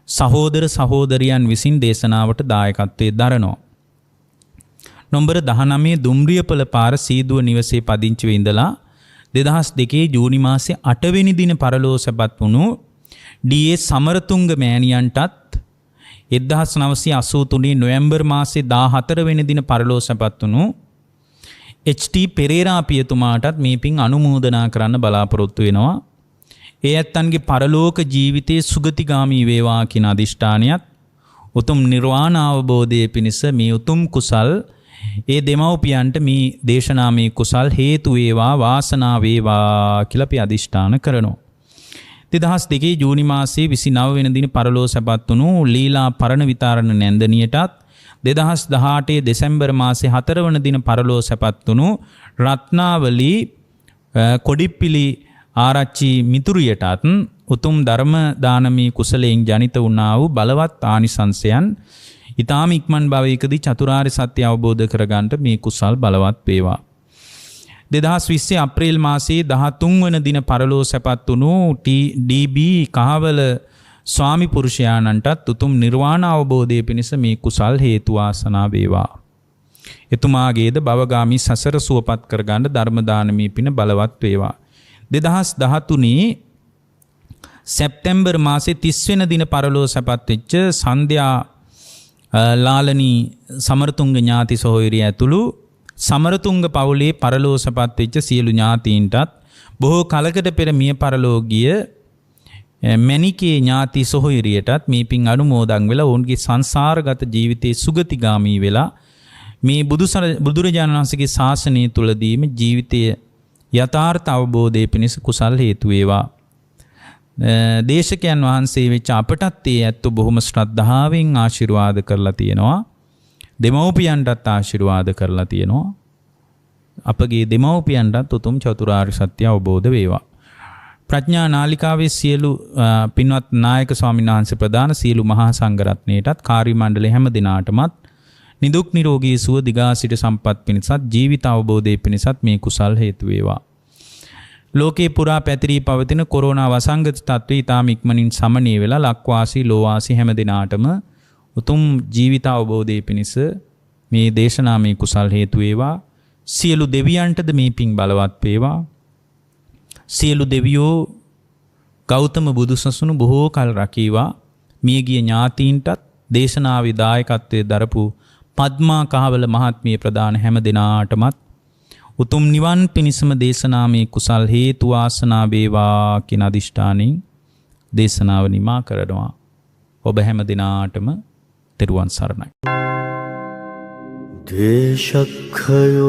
සහෝදර සහෝදරියන් විසින් දේශනාවට දායකත්වයේ දරනවා. නම්බර 19 දුම්රියපොළ පාර සීදුව නිවසේ පදිංචිව ඉඳලා 2002 ජූනි මාසේ 8 වෙනි දින පරලෝසපත් වුණු ඩී.ඒ. සමරතුංග මෑණියන්ටත් 1983 නොවැම්බර් මාසේ 14 වෙනි දින පරලෝසපත් වුණු එච්.ටී. පෙරේරා පියතුමාටත් මේ පින් අනුමෝදනා කරන්න බලාපොරොත්තු වෙනවා. ඒ ඇත්තන්ගේ පරලෝක ජීවිතයේ සුගතිගාමී වේවා කියන අදිෂ්ඨානයත් උතුම් නිර්වාණ අවබෝධයේ පිණිස මේ උතුම් කුසල් ඒ දෙමව්පියන්ට මේ දේශනාමය කුසල් හේතු වේවා වාසනාව වේවා කියලා අපි අදිෂ්ඨාන කරනවා. 2002 ජූනි මාසයේ 29 වෙනි දින පරලෝසපත් වුණු ලීලා පරණ විතරණ නැන්දනියටත් 2018 දෙසැම්බර් මාසයේ 4 වන දින පරලෝසපත් වුණු රත්නාවලි කොඩිප්පිලි ආරච්චි මිතුරියටත් උතුම් ධර්ම දානමී කුසලයෙන් ජනිත වුණා වූ බලවත් ආනිසංසයන් ඊ타ම ඉක්මන් භවයකදී චතුරාර්ය සත්‍ය අවබෝධ කරගන්නට මේ කුසල් බලවත් වේවා. 2020 අප්‍රේල් මාසයේ 13 වන දින පරලෝසපත් වුණු ඩී.බී. කහවල ස්වාමි පුරුෂයාණන්ටත් උතුම් නිර්වාණ අවබෝධය පිණිස මේ කුසල් හේතු වාසනා වේවා. එතුමාගේද භවගාමී සසර සුවපත් කරගන්න ධර්ම දානමී පින බලවත් වේවා. 2013 සැප්තැම්බර් මාසේ 30 වෙනි දින පරලෝසපත් වෙච්ච සන්ධ්‍යා ලාලනී සමරතුංග ඥාති සහෝදරිය ඇතුළු සමරතුංග පවුලේ පරලෝසපත් වෙච්ච සියලු ඥාතීන්ටත් බොහෝ කලකට පෙර මිය පරලෝකීය මැණිකේ ඥාති සහෝදරියටත් මේ පින් අනුමෝදන් වෙලා ඔවුන්ගේ සංසාරගත ජීවිතේ සුගතිගාමී වෙලා මේ බුදුරජාණන් වහන්සේගේ ශාසනය තුලදීම ජීවිතයේ යථාර්ථ අවබෝධයේ පිණිස කුසල් හේතු වේවා. දේශකයන් වහන්සේ වෙච්ච අපටත් ඒ ඇත්තු බොහොම ශ්‍රද්ධාවෙන් ආශිර්වාද කරලා තියෙනවා. දෙමව්පියන්ටත් ආශිර්වාද කරලා තියෙනවා. අපගේ දෙමව්පියන්ටත් උතුම් චතුරාර්ය සත්‍ය අවබෝධ වේවා. ප්‍රඥා නාලිකාවේ සියලු පින්වත් නායක ස්වාමීන් වහන්සේ ප්‍රදාන සියලු මහා සංඝරත්නයටත් කාර්ය මණ්ඩලයේ හැම දිනාටමත් නිදුක් නිරෝගී සුව දිගාසිට සම්පත් පිණිසත් ජීවිත අවබෝධයේ පිණිසත් මේ කුසල් හේතු වේවා. ලෝකේ පුරා පැතිරී පවතින කොරෝනා වසංගත තත්ත්වය ඊටාම ඉක්මනින් සමනය වෙලා ලක්වාසී ලෝවාසී හැම දිනාටම උතුම් ජීවිත අවබෝධයේ පිණිස මේ දේශනාමය කුසල් හේතු වේවා. සියලු දෙවියන්ටද මේ පිං බලවත් වේවා. සියලු දෙවියෝ ගෞතම බුදුසසුන බොහෝ කල් රැකීවා. මියගිය ඥාතීන්ටත් දේශනාවේ දායකත්වයේ දරපු පද්මා කහවල මහත්මිය ප්‍රදාන හැම දිනාටමත් උතුම් නිවන් පිණිසම දේශනාමේ කුසල් හේතු වාසනා වේවා කියන අදිෂ්ඨානෙන් දේශනාව නිමා කරනවා. ඔබ හැම දිනාටම තෙරුවන් සරණයි. දේශක්ඛයෝ